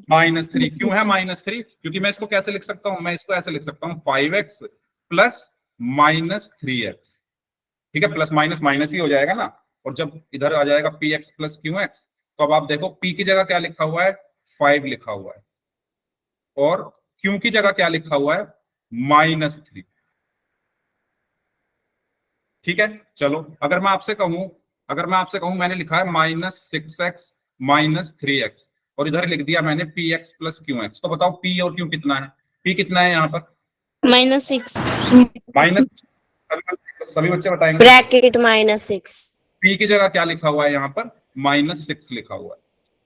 -3। क्यों है -3? क्योंकि मैं इसको कैसे लिख सकता हूं? मैं इसको ऐसे लिख सकता हूँ 5x प्लस -3x। ठीक है, प्लस माइनस माइनस ही हो जाएगा ना। और जब इधर आ जाएगा px प्लस qx, तो अब आप देखो p की जगह क्या लिखा हुआ है? 5 लिखा हुआ है, और q की जगह क्या लिखा हुआ है? -3। ठीक है, चलो अगर मैं आपसे कहूं मैंने लिखा है -6x माइनस 3x और इधर लिख दिया मैंने px प्लस qx, तो बताओ p और q कितना है? p कितना है यहाँ पर?
-6
माइनस, सभी बच्चे बताएंगे।
ब्रैकेट -6
p की जगह क्या लिखा हुआ है यहाँ पर? -6 लिखा हुआ है।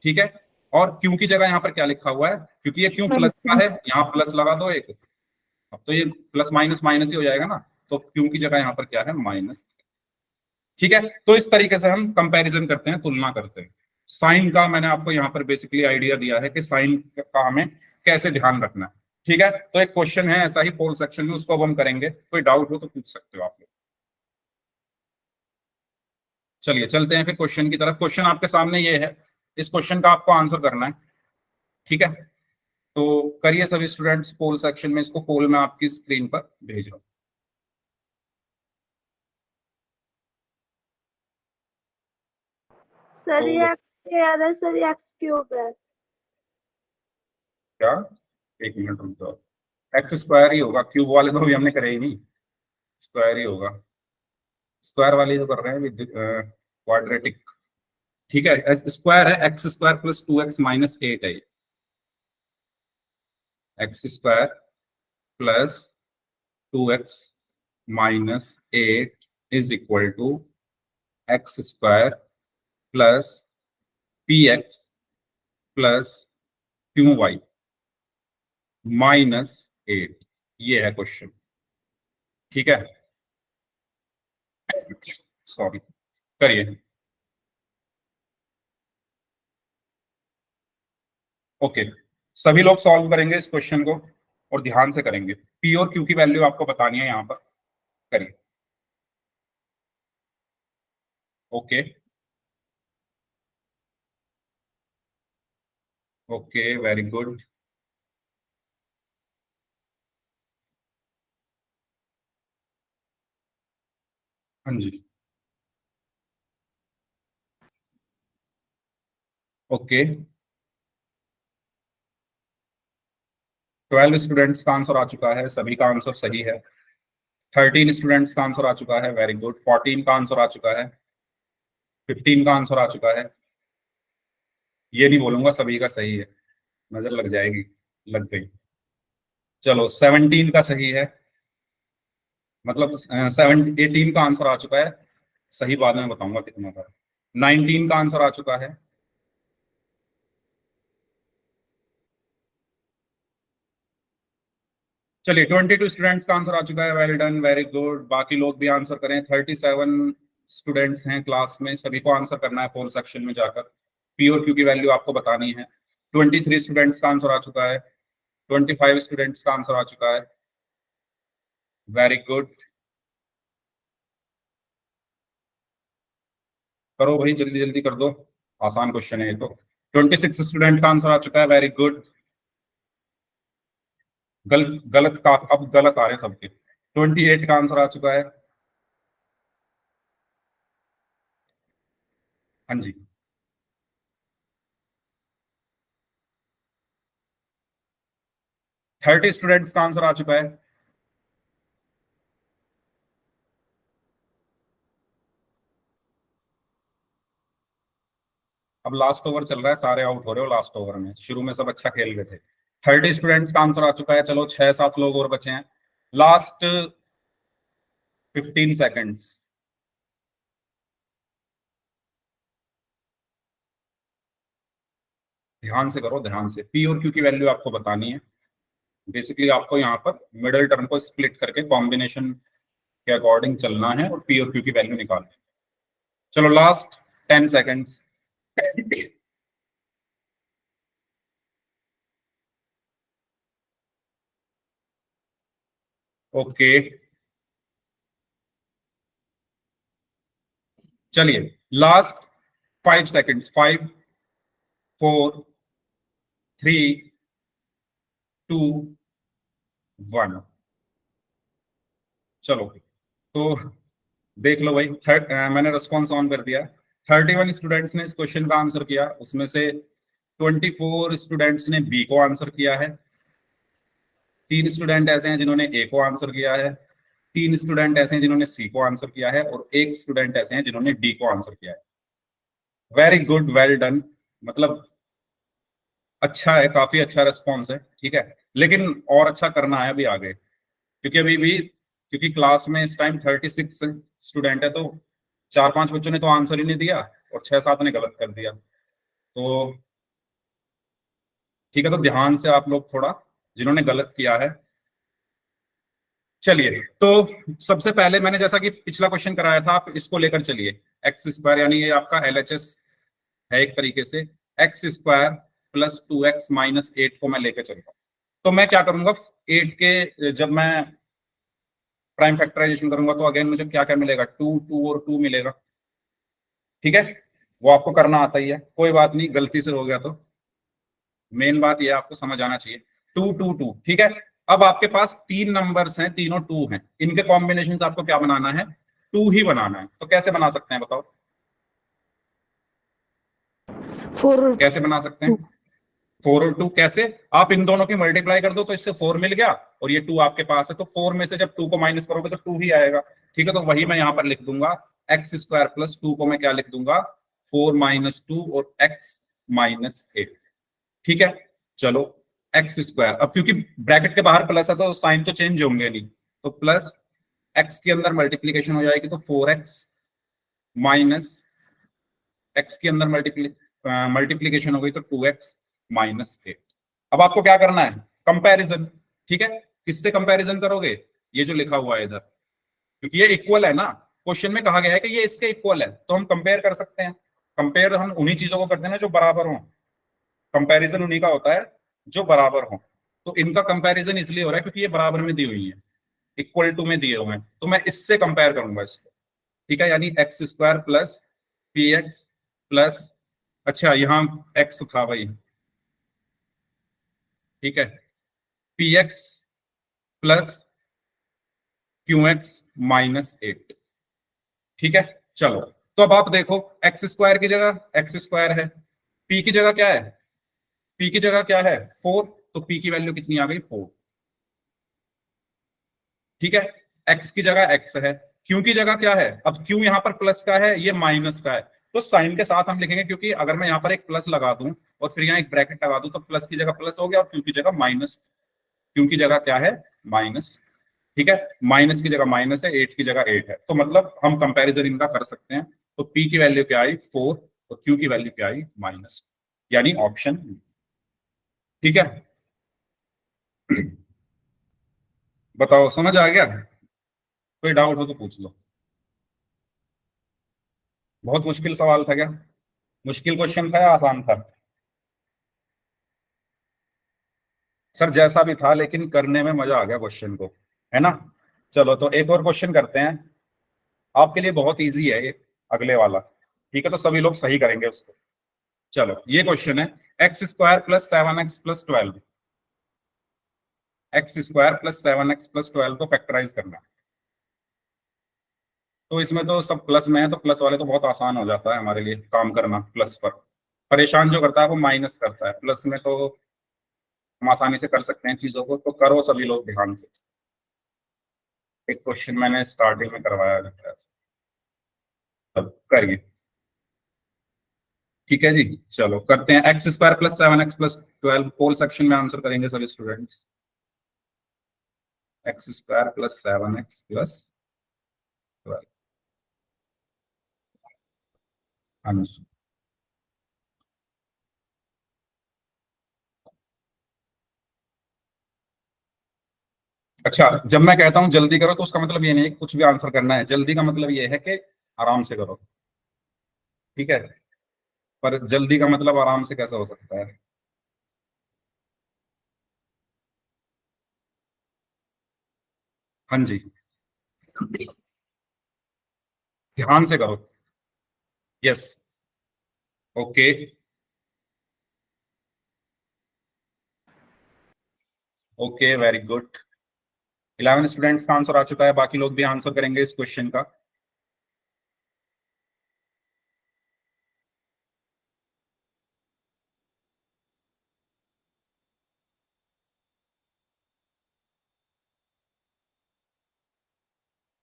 ठीक है, और q की जगह यहाँ पर क्या लिखा हुआ है? क्योंकि ये q प्लस का है, यहाँ प्लस लगा दो एक, अब तो ये प्लस माइनस माइनस ही हो जाएगा ना, तो q की जगह यहाँ पर क्या है? माइनस। ठीक है, तो इस तरीके से हम कंपैरिजन करते हैं, तुलना करते हैं। साइन का मैंने आपको यहाँ पर बेसिकली आइडिया दिया है कि साइन का हमें कैसे ध्यान रखना है। ठीक है, तो एक क्वेश्चन है ऐसा ही पोल सेक्शन में, उसको अब हम करेंगे। कोई डाउट हो तो पूछ सकते हो आप लोग। चलिए चलते हैं फिर क्वेश्चन की तरफ। क्वेश्चन आपके सामने ये है, इस क्वेश्चन का आपको आंसर करना है। ठीक है, तो करिए सभी स्टूडेंट्स पोल सेक्शन में, इसको पोल में आपकी स्क्रीन पर भेज रहा हूं।
सर
तो
ये x आ रहा है, सर ये x क्यूब है।
क्या, एक मिनट रुक जाओ, एक्स स्क्वायर ही होगा, क्यूब वाले तो अभी हमने करे ही नहीं, स्क्वायर ही होगा। स्क्वायर वाली जो कर रहे हैं क्वाड्रेटिक। ठीक है, स्क्वायर है, x square plus 2x minus 8 है। X square plus 2x minus 8 is equal to x square plus px plus qy -8। ये है क्वेश्चन। ठीक है, सॉरी, करिए। ओके, सभी लोग सॉल्व करेंगे इस क्वेश्चन को और ध्यान से करेंगे। पी और क्यू की वैल्यू आपको बतानी है यहाँ पर। करिए। Okay okay, very good. हाँ जी, ओके। 12 स्टूडेंट्स का आंसर आ चुका है, सभी का आंसर सही है। 13 स्टूडेंट्स का आंसर आ चुका है, वेरी गुड। 14 का आंसर आ चुका है। 15 का आंसर आ चुका है। ये नहीं बोलूंगा सभी का सही है, नजर लग जाएगी, लग गई। चलो 17 का सही है, मतलब 18 का आंसर आ चुका है, सही बाद में बताऊंगा कितना का। 19 का आंसर आ चुका है। चलिए 22 स्टूडेंट्स का आंसर आ चुका है, वेल डन, वेरी गुड। बाकी लोग भी आंसर करें। 37 स्टूडेंट्स हैं क्लास में, सभी को आंसर करना है पोल सेक्शन में जाकर। पी और क्यू की वैल्यू आपको बतानी है। 23 स्टूडेंट्स का आंसर आ चुका है। 25 स्टूडेंट्स का आंसर आ चुका है, वेरी गुड। करो भाई, जल्दी जल्दी कर दो, आसान क्वेश्चन है ये तो। 26 स्टूडेंट का आंसर आ चुका है, वेरी गुड। गलत का अब गलत आ रहे हैं सबके। 28 का आंसर आ चुका है। हाँ जी, 30 स्टूडेंट्स का आंसर आ चुका है। अब लास्ट ओवर चल रहा है, सारे आउट हो रहे हो लास्ट ओवर में, शुरू में सब अच्छा खेल रहे थे। 30 स्टूडेंट्स का आंसर आ चुका है। चलो 6-7 लोग और बचे हैं, लास्ट 15 सेकेंड्स। ध्यान से करो, ध्यान से। पी और क्यू की वैल्यू आपको बतानी है। बेसिकली आपको यहाँ पर मिडिल टर्म को स्प्लिट करके कॉम्बिनेशन के अकॉर्डिंग चलना है और पी और क्यू की वैल्यू निकालनी है। चलो लास्ट 10 सेकेंड्स। ओके चलिए लास्ट 5 सेकेंड्स। 5 4 3 2 1। चलो तो देख लो भाई, मैंने रिस्पॉन्स ऑन कर दिया। 31 स्टूडेंट्स ने इस क्वेश्चन का आंसर किया, उसमें से 24 स्टूडेंट्स ने बी को आंसर किया है, 3 स्टूडेंट ऐसे हैं जिन्होंने ए को आंसर किया है, 3 स्टूडेंट ऐसे हैं जिन्होंने सी को आंसर किया है और 1 स्टूडेंट ऐसे हैं जिन्होंने डी को आंसर किया है। Very good, well done. मतलब अच्छा है, काफी अच्छा रिस्पॉन्स है, ठीक है। लेकिन और अच्छा करना है अभी आगे, क्योंकि अभी भी क्योंकि क्लास में इस टाइम 36 स्टूडेंट है, तो 4-5 बच्चों ने तो आंसर ही नहीं दिया और 6-7 ने गलत कर दिया। तो ठीक है, तो ध्यान से आप लोग थोड़ा, जिन्होंने गलत किया है। चलिए तो सबसे पहले मैंने जैसा कि पिछला क्वेश्चन कराया था, आप इसको लेकर चलिए। एक्स स्क्वायर यानी ये आपका LHS है एक तरीके से। X square plus 2x minus 8 को मैं लेकर चलता हूँ। तो मैं क्या करूंगा, 8 के जब मैं प्राइम फैक्टराइजेशन करूंगा तो अगेन मुझे क्या क्या मिलेगा, 2 2 और 2 मिलेगा, ठीक है। वो आपको करना आता ही है, कोई बात नहीं, गलती से हो गया तो मेन बात ये आपको समझ आना चाहिए। 2 2 2, ठीक है। अब आपके पास 3 नंबर्स हैं, तीनों 2 हैं, इनके कॉम्बिनेशन से आपको क्या बनाना है, 2 ही बनाना है। तो कैसे बना सकते हैं बताओ,
4
कैसे बना सकते हैं? 4 और 2 कैसे, आप इन दोनों की मल्टीप्लाई कर दो तो इससे 4 मिल गया, और ये 2 आपके पास है, तो 4 में से जब 2 को माइनस करोगे तो 2 ही आएगा, ठीक है। तो वही मैं यहाँ पर लिख दूंगा, एक्स स्क्वायर प्लस 2 को मैं क्या लिख दूंगा, 4 माइनस 2 और एक्स माइनस 8, ठीक है। चलो एक्स स्क्वायर, अब क्योंकि ब्रैकेट के बाहर प्लस है तो साइन तो चेंज होंगे नहीं, तो प्लस एक्स के अंदर मल्टीप्लीकेशन हो जाएगी तो 4x माइनस एक्स के अंदर मल्टीप्लीकेशन हो गई तो 2x माइनस 8। अब आपको क्या करना है, कंपैरिजन, ठीक है। किससे कंपैरिजन करोगे, ये जो लिखा हुआ है इधर, क्योंकि ये इक्वल है ना, क्वेश्चन में कहा गया है कि ये इसके इक्वल है, तो हम कंपेयर कर सकते हैं। कंपेयर हम उन्हीं चीजों को करते हैं ना जो बराबर हो, कंपैरिजन उन्हीं का होता है जो बराबर हो। तो इनका कंपैरिजन इसलिए हो रहा है क्योंकि ये बराबर में दी हुई है, इक्वल टू में दिए हुए हैं, तो मैं इससे कंपेयर करूंगा इसको, ठीक है। यानी x square plus P x plus, अच्छा यहाँ एक्स था भाई, ठीक है, P x plus Q x minus 8, ठीक है। चलो तो अब आप देखो, एक्स स्क्वायर की जगह एक्स स्क्वायर है, पी की जगह क्या है, पी की जगह क्या है 4, तो पी की वैल्यू कितनी आ गई 4, ठीक है। एक्स की जगह एक्स है, क्यू की जगह क्या है, अब क्यू यहाँ पर प्लस का है, ये माइनस का है, तो साइन के साथ हम लिखेंगे, क्योंकि अगर मैं यहाँ पर एक प्लस लगा दूं और फिर यहाँ एक ब्रैकेट लगा दूं तो प्लस की जगह प्लस हो गया और क्यू की जगह माइनस, क्यू की जगह क्या है माइनस, ठीक है। माइनस की जगह माइनस है, 8 की जगह 8 है, तो मतलब हम कंपैरिजन इनका कर सकते हैं। तो पी की वैल्यू क्या आई 4 और क्यू की वैल्यू क्या आई माइनस, यानी ऑप्शन, ठीक है। बताओ समझ आ गया, कोई डाउट हो तो पूछ लो। बहुत मुश्किल सवाल था क्या, मुश्किल क्वेश्चन था या आसान था? सर जैसा भी था, लेकिन करने में मजा आ गया क्वेश्चन को, है ना। चलो तो एक और क्वेश्चन करते हैं, आपके लिए बहुत इजी है ये अगले वाला, ठीक है, तो सभी लोग सही करेंगे उसको। चलो ये क्वेश्चन है, x square plus 7x plus 12, x square plus 7x plus 12 को फैक्टराइज करना है। तो इसमें तो सब प्लस में है, तो प्लस वाले तो बहुत आसान हो जाता है हमारे लिए काम करना, प्लस पर परेशान जो करता है वो माइनस करता है, प्लस में तो हम आसानी से कर सकते हैं चीजों को, तो करो सभी लोग ध्यान से। एक क्वेश्चन मैंने स्टार्टिंग में करवाया था, तब करिए, ठीक है जी। चलो करते हैं, x square plus 7x plus 12 पोल सेक्शन में आंसर करेंगे सभी students. X square plus 7x plus 12 answer. अच्छा, जब मैं कहता हूं जल्दी करो तो उसका मतलब ये नहीं है कि कुछ भी आंसर करना है। जल्दी का मतलब ये है कि आराम से करो, ठीक है। पर जल्दी का मतलब आराम से कैसे हो सकता है? हाँ जी, ध्यान से करो। Yes. Okay, okay, very good. 11 students का आंसर आ चुका है, बाकी लोग भी आंसर करेंगे इस क्वेश्चन का।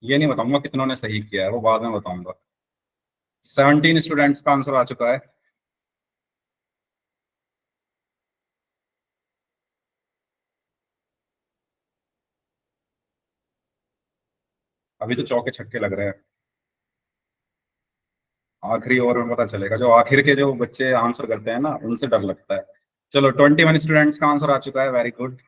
ये नहीं बताऊंगा कितनों ने सही किया है, वो बाद में बताऊंगा। 17 स्टूडेंट्स का आंसर आ चुका है। अभी तो चौके छक्के लग रहे हैं, आखिरी ओवर में पता चलेगा। जो आखिर के जो बच्चे आंसर करते हैं ना, उनसे डर लगता है। चलो, 21 स्टूडेंट्स का आंसर आ चुका है, वेरी गुड।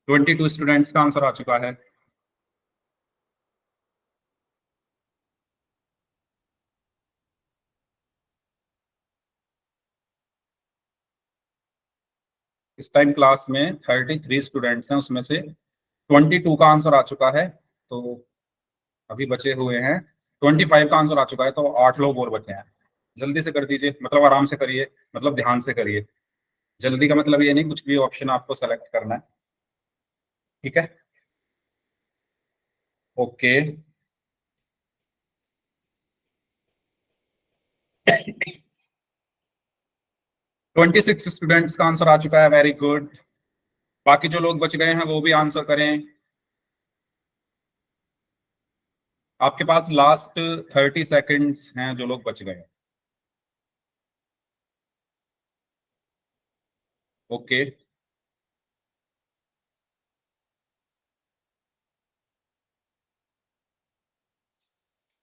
22 स्टूडेंट्स का आंसर आ चुका है। इस टाइम क्लास में 33 स्टूडेंट्स हैं, उसमें से 22 का आंसर आ चुका है। तो अभी बचे हुए हैं 25 का आंसर आ चुका है, तो 8 लोग और बचे हैं। जल्दी से कर दीजिए, मतलब आराम से करिए, मतलब ध्यान से करिए। जल्दी का मतलब ये नहीं कुछ भी ऑप्शन आपको सेलेक्ट करना है, ठीक है। ओके। 26 स्टूडेंट्स का आंसर आ चुका है, वेरी गुड। बाकी जो लोग बच गए हैं वो भी आंसर करें। आपके पास लास्ट 30 सेकेंड्स हैं, जो लोग बच गए हैं। ओके।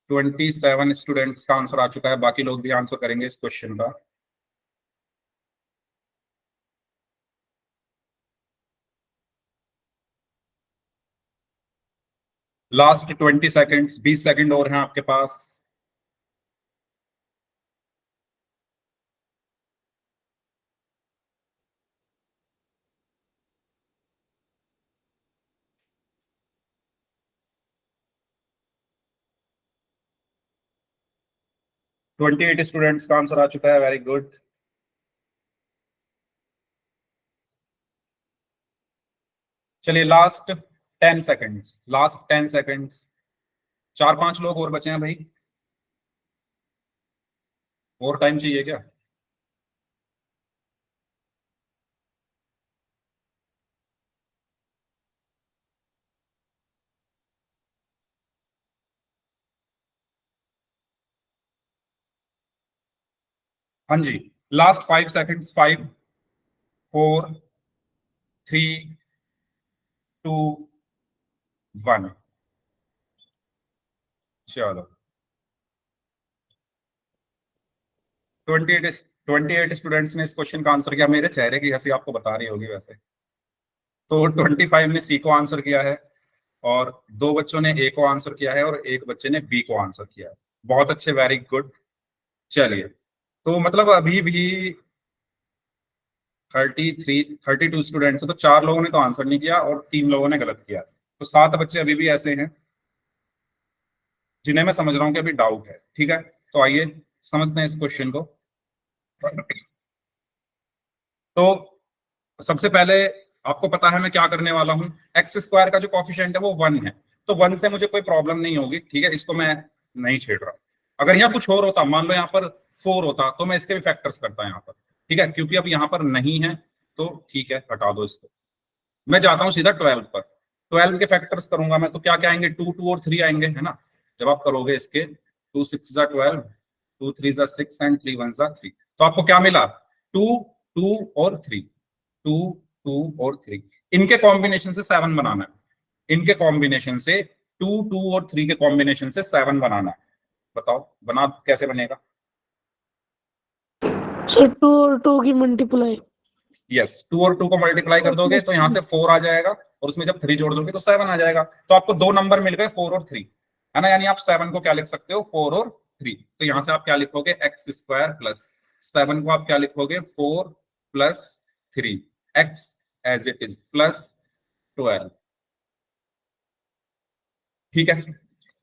27 स्टूडेंट्स का आंसर आ चुका है, बाकी लोग भी आंसर करेंगे इस क्वेश्चन का। लास्ट 20 सेकेंड्स, 20 सेकेंड और हैं आपके पास। ट्वेंटी एट स्टूडेंट्स का आंसर आ चुका है, वेरी गुड। चलिए, लास्ट 10 सेकेंड्स, लास्ट 10 सेकेंड्स। 4-5 लोग और बचे हैं भाई, और टाइम चाहिए क्या? हाँ जी, लास्ट 5 सेकेंड्स। 5, 4, 3, 2, 1। चलो, 28 स्टूडेंट्स ने इस क्वेश्चन का आंसर किया। मेरे चेहरे की हंसी आपको बता रही होगी वैसे। तो 25 ने सी को आंसर किया है, और 2 बच्चों ने ए को आंसर किया है, और एक बच्चे ने बी को आंसर किया है। बहुत अच्छे, वेरी गुड। चलिए, तो मतलब अभी भी 32 स्टूडेंट्स है, तो 4 लोगों ने तो आंसर नहीं किया और 3 लोगों ने गलत किया। तो 7 बच्चे अभी भी ऐसे हैं जिन्हें मैं समझ रहा हूँ कि अभी डाउट है, ठीक है। तो आइए समझते हैं इस क्वेश्चन को। तो सबसे पहले आपको पता है मैं क्या करने वाला हूँ। एक्स स्क्वायर का जो कॉफिशिएंट है वो 1 है, तो 1 से मुझे कोई प्रॉब्लम नहीं होगी, ठीक है। इसको मैं नहीं छेड़ रहा। अगर यहाँ कुछ और होता, मान लो यहाँ पर 4 होता, तो मैं इसके भी फैक्टर्स करता यहाँ पर, ठीक है। क्योंकि अब यहाँ पर नहीं है, तो ठीक है, हटा दो इसको। मैं जाता हूँ सीधा 12 पर। 12 के फैक्टर्स करूंगा मैं, तो क्या क्या आएंगे? 2, 2 और 3 आएंगे, है ना। जब आप करोगे इसके 2 6 12, 2 3 6 एंड 3 1 3, तो आपको क्या मिला? 2, 2 और 3, 2, 2 और 3। इनके कॉम्बिनेशन से 7 बनाना है। इनके कॉम्बिनेशन से 2, 2 और 3 के कॉम्बिनेशन से 7 बनाना है। बताओ बना कैसे बनेगा?
सर 2 और 2 की मल्टीप्लाई।
यस, 2 और 2 को मल्टीप्लाई कर दोगे तो यहाँ से 4 आ जाएगा, और उसमें जब 3 जोड़ दोगे तो 7 आ जाएगा। तो आपको 2 नंबर मिल गए, 4 और 3, है ना। यानी आप 7 को क्या लिख सकते हो, 4 और 3। तो यहाँ से आप क्या लिखोगे, एक्स स्क्वायर प्लस 7 को आप क्या लिखोगे, 4 plus 3, x as it is plus 12। ठीक है,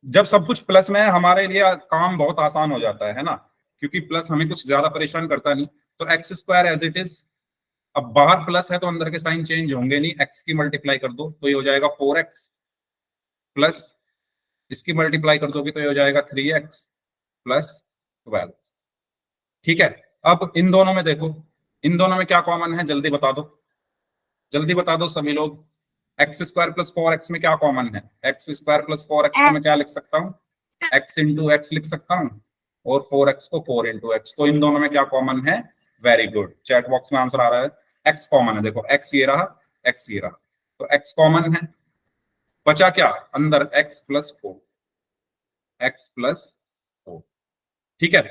जब सब कुछ प्लस में है हमारे लिए काम बहुत आसान हो जाता है ना, क्योंकि प्लस हमें कुछ ज्यादा परेशान करता नहीं। तो x square as it is, अब बाहर प्लस है तो अंदर के साइन चेंज होंगे नहीं, एक्स की मल्टीप्लाई कर दो तो ये हो जाएगा 4x, प्लस इसकी मल्टीप्लाई कर दोगे तो ये हो जाएगा 3x प्लस 12। ठीक है, अब इन दोनों में देखो, इन दोनों में क्या कॉमन है, जल्दी बता दो, जल्दी बता दो सभी लोग। एक्स स्क्वायर प्लस 4x में क्या कॉमन है, एक्स स्क्वायर प्लस 4x को मैं क्या लिख सकता हूँ, x इंटू एक्स लिख सकता हूँ, और 4x को 4 इंटू एक्स। तो इन दोनों में क्या कॉमन है, वेरी गुड, चैट बॉक्स में आंसर आ रहा है, x कॉमन है। देखो x ये रहा, x ये रहा, तो x कॉमन है, बचा क्या अंदर, x प्लस 4, x प्लस 4। ठीक है,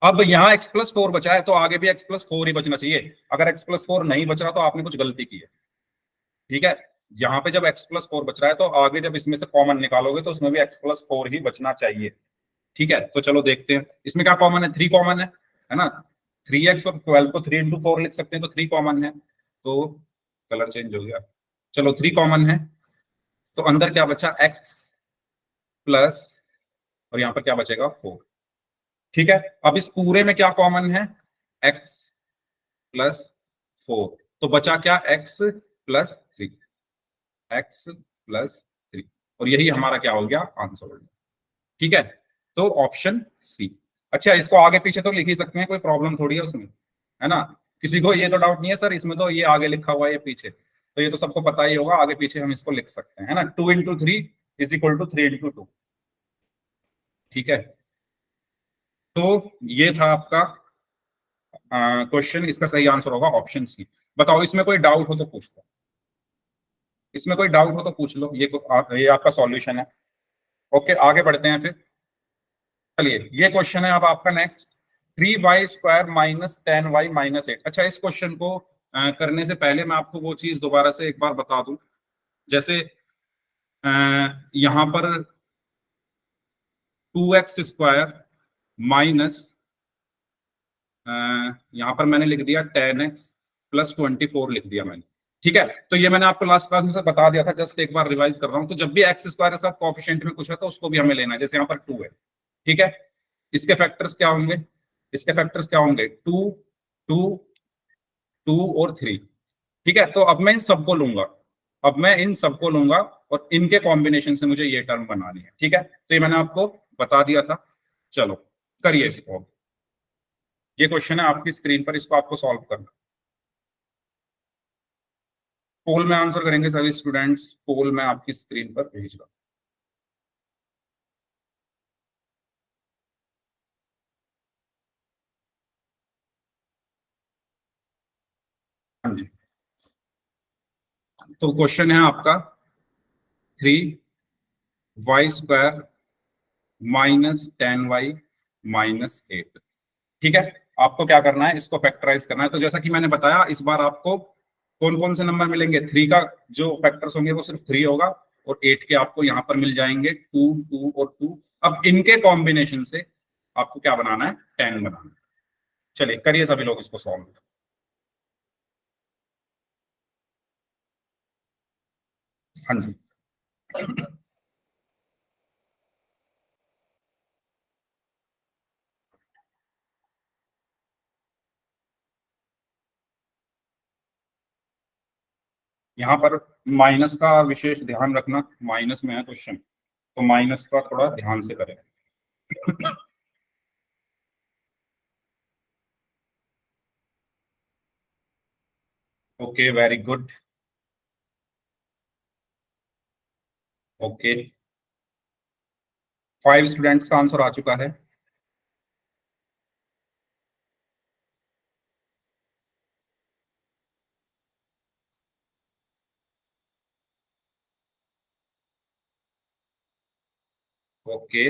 अब यहाँ x प्लस 4 बचा है तो आगे भी x प्लस 4 ही बचना चाहिए। अगर x प्लस 4 नहीं बच रहा तो आपने कुछ गलती की है। ठीक है, यहाँ पे जब x प्लस 4 बच रहा है तो आगे जब इसमें से कॉमन निकालोगे तो उसमें भी x प्लस 4 ही बचना चाहिए। ठीक है, तो चलो देखते हैं इसमें क्या कॉमन है, 3 कॉमन है ना। 3x और 12 को 3 इंटू 4 लिख सकते हैं, तो 3 कॉमन है, तो कलर चेंज हो गया, चलो 3 कॉमन है, तो अंदर क्या बचा, x प्लस, और यहाँ पर क्या बचेगा 4। ठीक है, अब इस पूरे में क्या कॉमन है, x प्लस 4, तो बचा क्या, x प्लस 3, x प्लस 3, और यही हमारा क्या हो गया, आंसर हो गया। ठीक है, तो ऑप्शन सी। अच्छा, इसको आगे पीछे तो लिख ही सकते हैं, कोई प्रॉब्लम थोड़ी है उसमें, है ना। किसी को ये तो डाउट नहीं है सर इसमें तो ये आगे लिखा हुआ है ये पीछे, तो ये तो सबको पता ही होगा, आगे पीछे हम इसको लिख सकते हैं, है ना। 2 into 3 is equal to 3 into 2। ठीक है, तो ये था आपका क्वेश्चन, इसका सही आंसर होगा ऑप्शन सी। बताओ इसमें कोई डाउट हो तो पूछ लो, इसमें कोई डाउट हो तो पूछ लो, ये आपका सॉल्यूशन है। ओके, आगे बढ़ते हैं फिर। चलिए, ये क्वेश्चन है अब आपका next, 3y² minus 10y minus 8। अच्छा, इस क्वेश्चन को करने से पहले मैं आपको वो चीज दोबारा से एक बार बता दूं, जैसे यहां पर 2x² माइनस, यहां पर मैंने लिख दिया 10x प्लस 24 लिख दिया मैंने। ठीक है, तो ये मैंने आपको लास्ट क्लास में से बता दिया था, जस्ट एक बार रिवाइज कर रहा हूं। तो जब भी x² के साथ कोएफिशिएंट में कुछ है तो उसको भी हमें लेना है, जैसे यहाँ पर 2 है। ठीक है, इसके फैक्टर्स क्या होंगे, इसके फैक्टर्स क्या होंगे, 2 2 2 और 3। ठीक है, तो अब मैं इन सबको लूंगा, अब मैं इन सबको लूंगा और इनके कॉम्बिनेशन से मुझे ये टर्म बनानी है। ठीक है, तो ये मैंने आपको बता दिया था। चलो करिए इसको, ये क्वेश्चन है आपकी स्क्रीन पर, इसको आपको सॉल्व करना। पोल में आंसर करेंगे सभी स्टूडेंट्स, पोल में आपकी स्क्रीन पर भेज रहा हूं। हाँ जी, तो क्वेश्चन है आपका 3y² माइनस 10y माइनस 8। ठीक है, आपको क्या करना है, इसको फैक्टराइज करना है। तो जैसा कि मैंने बताया, इस बार आपको कौन कौन से नंबर मिलेंगे, 3 का जो फैक्टर्स होंगे वो सिर्फ 3 होगा, और 8 के आपको यहाँ पर मिल जाएंगे 2 2 और 2। अब इनके कॉम्बिनेशन से आपको क्या बनाना है, 10 बनाना है। चलिए करिए सभी लोग इसको सॉल्व। हाँ जी, यहाँ पर माइनस का विशेष ध्यान रखना, माइनस में है क्वेश्चन, तो माइनस का थोड़ा ध्यान से करें। Okay, very good. Okay, 5 students का आंसर आ चुका है। ओके,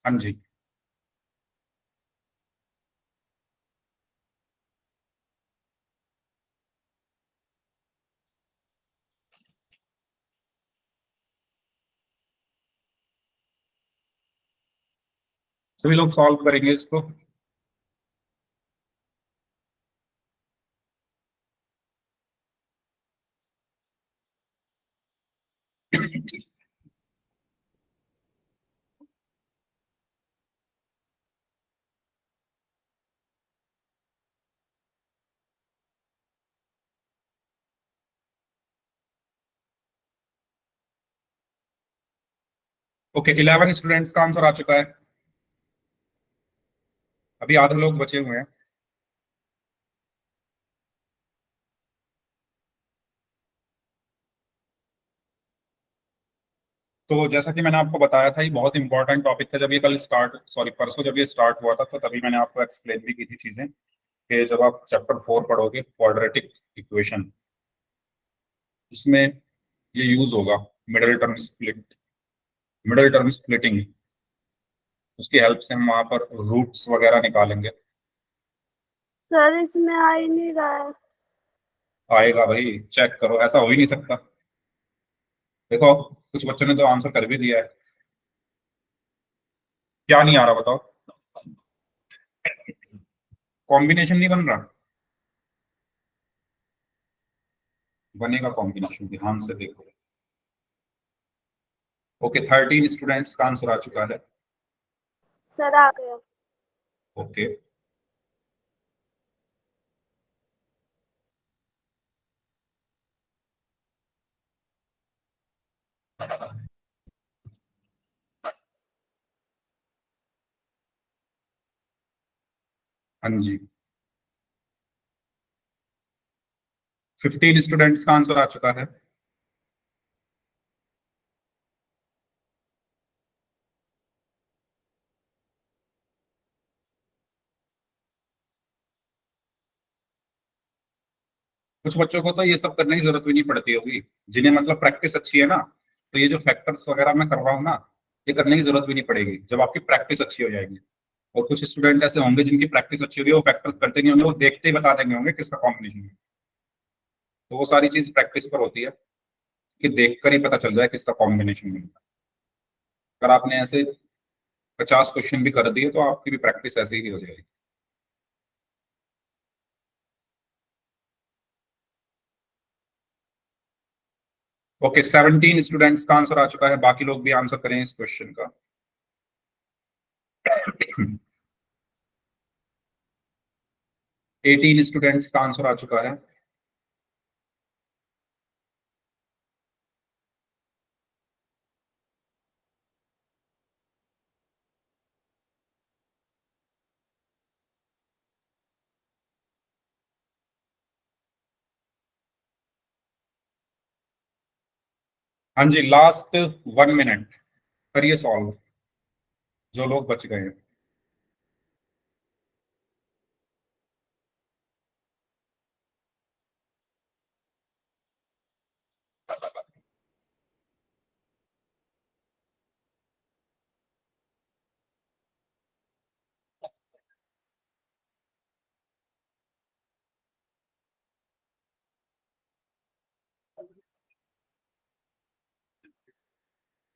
हाँ जी। सभी लोग सॉल्व करेंगे इसको। ओके, 11 स्टूडेंट्स का आंसर आ चुका है। अभी आधे लोग बचे हुए हैं। तो जैसा कि मैंने आपको बताया था, ये बहुत इंपॉर्टेंट टॉपिक था। जब ये कल स्टार्ट, सॉरी परसों जब ये स्टार्ट हुआ था, तो तभी मैंने आपको एक्सप्लेन भी की थी चीजें, कि जब आप चैप्टर 4 पढ़ोगे क्वाड्रेटिक इक्वेशन, उसमें ये यूज होगा, middle term split, middle term splitting. उसकी हेल्प से हम वहां पर रूट्स वगैरह निकालेंगे।
सर इसमें आ ही नहीं रहा है।
आएगा भाई, चेक करो, ऐसा हो ही नहीं सकता। देखो, कुछ बच्चों ने तो आंसर कर भी दिया है। क्या नहीं आ रहा बताओ? कॉम्बिनेशन नहीं बन रहा? बनेगा कॉम्बिनेशन, ध्यान से देखो। ओके, 13 स्टूडेंट्स का आंसर आ चुका है।
सर आ गया।
ओके, हाँ जी। 15 स्टूडेंट्स का आंसर आ चुका है। कुछ बच्चों को तो ये सब करने की जरूरत भी नहीं पड़ती होगी, जिन्हें मतलब प्रैक्टिस अच्छी है ना, तो ये जो फैक्टर्स वगैरह मैं कर रहा हूँ ना, ये करने की जरूरत भी नहीं पड़ेगी जब आपकी प्रैक्टिस अच्छी हो जाएगी। और कुछ स्टूडेंट ऐसे होंगे जिनकी प्रैक्टिस अच्छी होगी, वो फैक्टर्स करते नहीं होंगे, वो देखते ही बता देंगे होंगे किसका कॉम्बिनेशन है। तो वो सारी चीज प्रैक्टिस पर होती है, कि देखकर ही पता चल जाए किसका कॉम्बिनेशन है। अगर आपने ऐसे 50 क्वेश्चन भी कर दिए, तो आपकी भी प्रैक्टिस ऐसे ही हो जाएगी। ओके, 17 स्टूडेंट्स का आंसर आ चुका है। बाकी लोग भी आंसर करें इस क्वेश्चन का। 18 स्टूडेंट्स का आंसर आ चुका है। हाँ जी, लास्ट 1 मिनट, करिए सॉल्व, जो लोग बच गए हैं।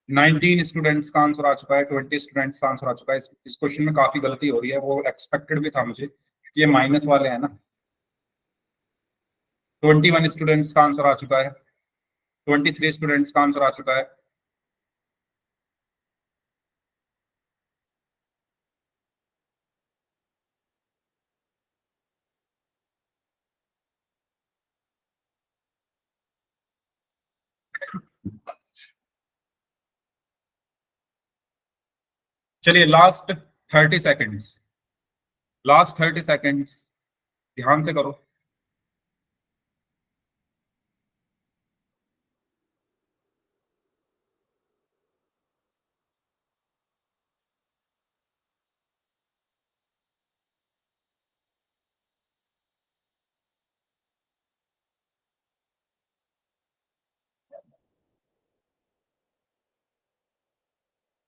नाइनटीन स्टूडेंट्स का आंसर आ चुका है। 20 स्टूडेंट्स का आंसर आ चुका है। इस क्वेश्चन में काफी गलती हो रही है, वो एक्सपेक्टेड भी था मुझे, क्योंकि ये माइनस वाले हैं ना। 21 स्टूडेंट्स का आंसर आ चुका है। 23 स्टूडेंट्स का आंसर आ चुका है। चलिए, लास्ट 30 सेकेंड्स, लास्ट 30 सेकेंड्स, ध्यान से करो।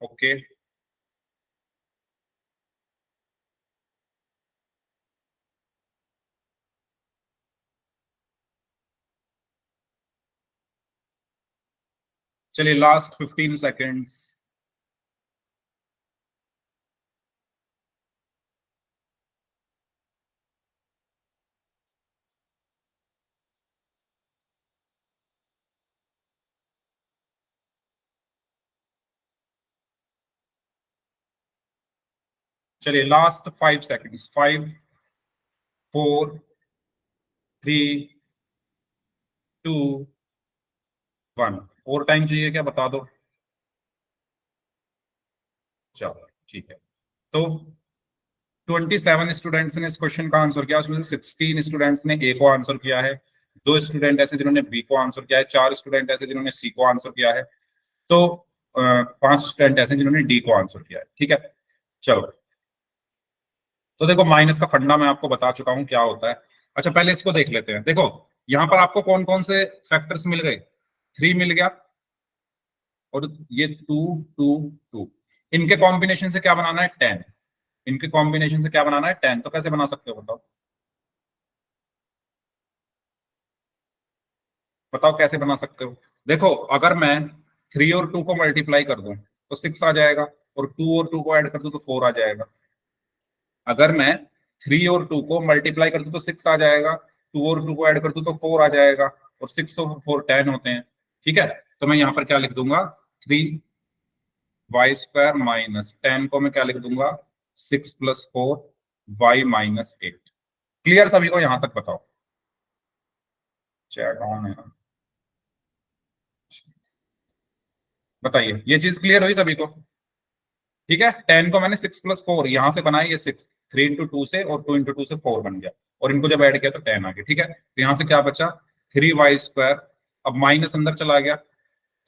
ओके, चलिए लास्ट 15 सेकेंड्स। चलिए लास्ट 5 सेकेंड्स। 5 4 3 2 1। और टाइम चाहिए क्या, बता दो। चलो ठीक है। तो 27 स्टूडेंट्स ने इस क्वेश्चन का आंसर किया, उसमें से 16 स्टूडेंट्स ने ए को आंसर किया है, 2 स्टूडेंट ऐसे जिन्होंने बी को आंसर किया है, 4 स्टूडेंट ऐसे जिन्होंने सी को आंसर किया है, तो 5 स्टूडेंट ऐसे जिन्होंने डी को आंसर किया है। ठीक है, चलो तो देखो माइनस का फंडा मैं आपको बता चुका हूं क्या होता है। अच्छा पहले इसको देख लेते हैं। देखो यहां पर आपको कौन कौन से फैक्टर्स मिल गए, 3 मिल गया और ये 2 2 2। इनके कॉम्बिनेशन से क्या बनाना है, 10। इनके कॉम्बिनेशन से क्या बनाना है, 10। तो कैसे बना सकते हो बताओ, बताओ कैसे बना सकते हो। देखो अगर मैं 3 और 2 को मल्टीप्लाई कर दूं तो 6 आ जाएगा, और 2 और 2 को ऐड कर दूं तो 4 आ जाएगा। अगर मैं 3 और 2 को मल्टीप्लाई कर दूं तो 6 आ जाएगा, 2 और 2 को ऐड कर दूं तो 4 आ जाएगा, और 6 और 4 10 होते हैं। ठीक है, तो मैं यहां पर क्या लिख दूंगा, 3y² माइनस 10 को मैं क्या लिख दूंगा, 6 + 4y - 8। क्लियर सभी को यहां तक बताओ, चैट ऑन है ना, बताइए ये चीज क्लियर हुई सभी को। ठीक है, 10 को मैंने 6 + 4 यहां से बनाया, ये 6 3 × 2 से, और 2 × 2 से 4 बन गया, और इनको जब ऐड किया तो 10 आ गया। ठीक है, तो यहां से क्या बचा, 3y²। अब माइनस अंदर चला गया,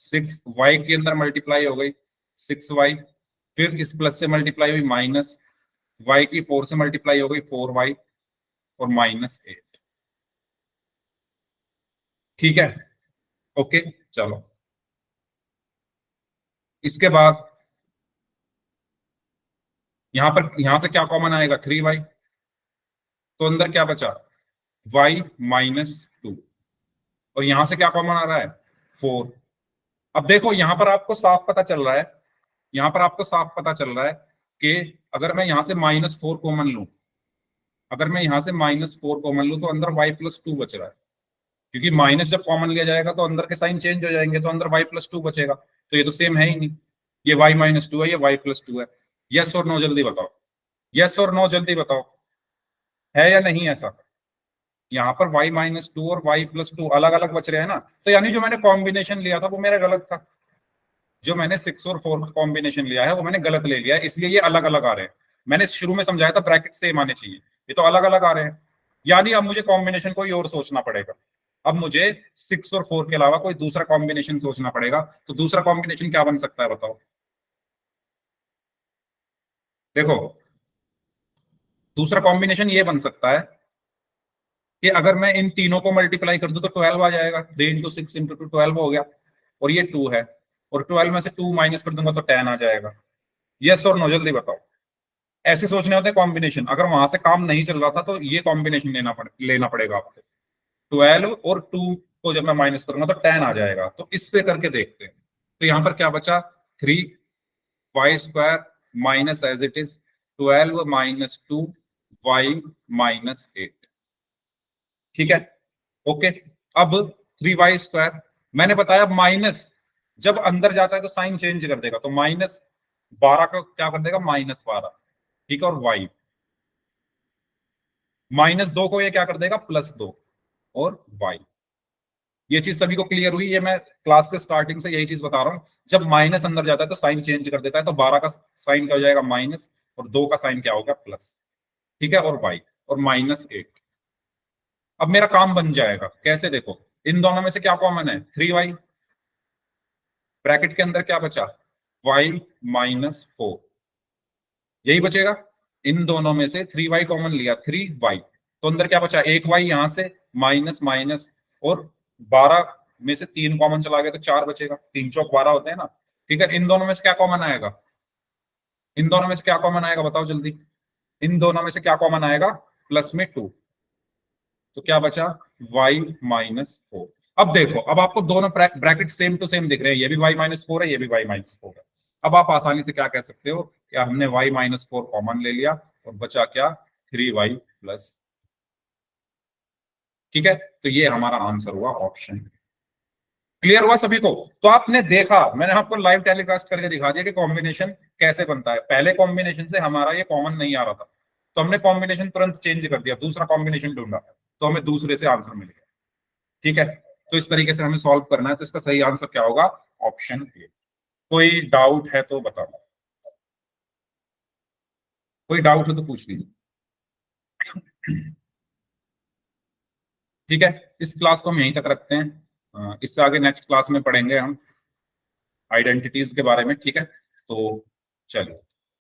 6y के अंदर मल्टीप्लाई हो गई 6y, फिर इस प्लस से मल्टीप्लाई हुई माइनस, y की 4 से मल्टीप्लाई हो गई 4y, और -8। ठीक है, ओके चलो इसके बाद यहां से क्या कॉमन आएगा, 3y, तो अंदर क्या बचा, y - 2, और यहां से क्या कॉमन आ रहा है, 4। अब देखो यहां पर आपको साफ पता चल रहा है, यहां पर आपको साफ पता चल रहा है कि अगर मैं यहां से -4 कॉमन लूं, अगर मैं यहां से -4 कॉमन लूं तो अंदर y + 2 बच रहा है, क्योंकि माइनस जब कॉमन लिया जाएगा तो अंदर के साइन चेंज हो जाएंगे, तो अंदर y + 2 बचेगा। तो ये तो सेम है ही नहीं, ये y - 2 है, ये y + 2 है। यस और नो जल्दी बताओ, यस और नो जल्दी बताओ, है या नहीं ऐसा। यहाँ पर y - 2 और y + 2 अलग अलग बच रहे हैं ना, तो यानी जो मैंने कॉम्बिनेशन लिया था वो मेरा गलत था, जो मैंने 6 और 4 का कॉम्बिनेशन लिया है वो मैंने गलत ले लिया है, इसलिए ये अलग अलग आ रहे हैं। मैंने शुरू में समझाया था ब्रैकेट सेम आने चाहिए, ये तो अलग अलग आ रहे हैं, यानी अब मुझे कॉम्बिनेशन कोई और सोचना पड़ेगा। अब मुझे 6 और 4 के अलावा कोई दूसरा कॉम्बिनेशन सोचना पड़ेगा। तो दूसरा कॉम्बिनेशन क्या बन सकता है बताओ, देखो दूसरा कॉम्बिनेशन ये बन सकता है कि अगर मैं इन तीनों को मल्टीप्लाई कर दूं तो 12 आ जाएगा, 3 × 6 × 2 12 हो गया, और ये 2 है, और 12 में से 2 माइनस कर दूंगा तो 10 आ जाएगा। यस और नो जल्दी बताओ। ऐसे सोचने होते हैं कॉम्बिनेशन, अगर वहां से काम नहीं चल रहा था तो ये कॉम्बिनेशन लेना पड़ेगा आपको। 12 और 2 को जब मैं माइनस करूंगा तो 10 आ जाएगा, तो इससे करके देखते हैं। तो यहां पर क्या बचा, 3y² minus as it is 12 - 2y - 8। ठीक है, ओके। अब 3y² मैंने बताया माइनस जब अंदर जाता है तो साइन चेंज कर देगा, तो -12 का क्या कर देगा, -12। ठीक है, और y -2 को ये क्या कर देगा, +2, और y। ये चीज सभी को क्लियर हुई, ये मैं क्लास के स्टार्टिंग से यही चीज बता रहा हूं, जब माइनस अंदर जाता है तो साइन चेंज कर देता है, तो 12 का साइन क्या हो जाएगा, माइनस, और 2 का साइन क्या होगा, प्लस। ठीक है, और y, और -8। अब मेरा काम बन जाएगा कैसे, देखो इन दोनों में से क्या कॉमन है, 3y, ब्रैकेट के अंदर क्या बचा, y - 4, यही बचेगा। इन दोनों में से 3y कॉमन लिया, 3y, तो अंदर क्या बचा, एक y यहां से माइनस माइनस, और 12 में से 3 कॉमन चला गया तो 4 बचेगा, 3 चौक 12 होते हैं ना। ठीक है, इन दोनों में से क्या कॉमन आएगा, इन दोनों में से क्या कॉमन आएगा बताओ जल्दी, इन दोनों में से क्या कॉमन आएगा, प्लस में 2, तो क्या बचा, y - 4। अब देखो, अब आपको दोनों ब्रैकेट सेम टू सेम दिख रहे हैं, ये भी y-4 है, ये भी y-4 है। अब आप आसानी से क्या कह सकते हो, या हमने y-4 कॉमन ले लिया और बचा क्या, 3y प्लस। ठीक है, तो ये हमारा आंसर हुआ ऑप्शन। क्लियर हुआ सभी को? तो आपने देखा, मैंने आपको लाइव टेलीकास्ट करके दिखा दिया कि कॉम्बिनेशन कैसे बनता है। पहले कॉम्बिनेशन से हमारा ये कॉमन नहीं आ रहा था, तो हमने कॉम्बिनेशन तुरंत चेंज कर दिया, दूसरा कॉम्बिनेशन ढूंढा, तो हमें दूसरे से आंसर मिल गया। ठीक है, तो इस तरीके से हमें सॉल्व करना है। तो इसका सही आंसर क्या होगा, ऑप्शन ए। कोई डाउट है तो बताओ, कोई डाउट हो तो पूछ लीजिए। ठीक है, इस क्लास को हम यहीं तक रखते हैं, इससे आगे नेक्स्ट क्लास में पढ़ेंगे हम आइडेंटिटीज के बारे में। ठीक है, तो चलिए।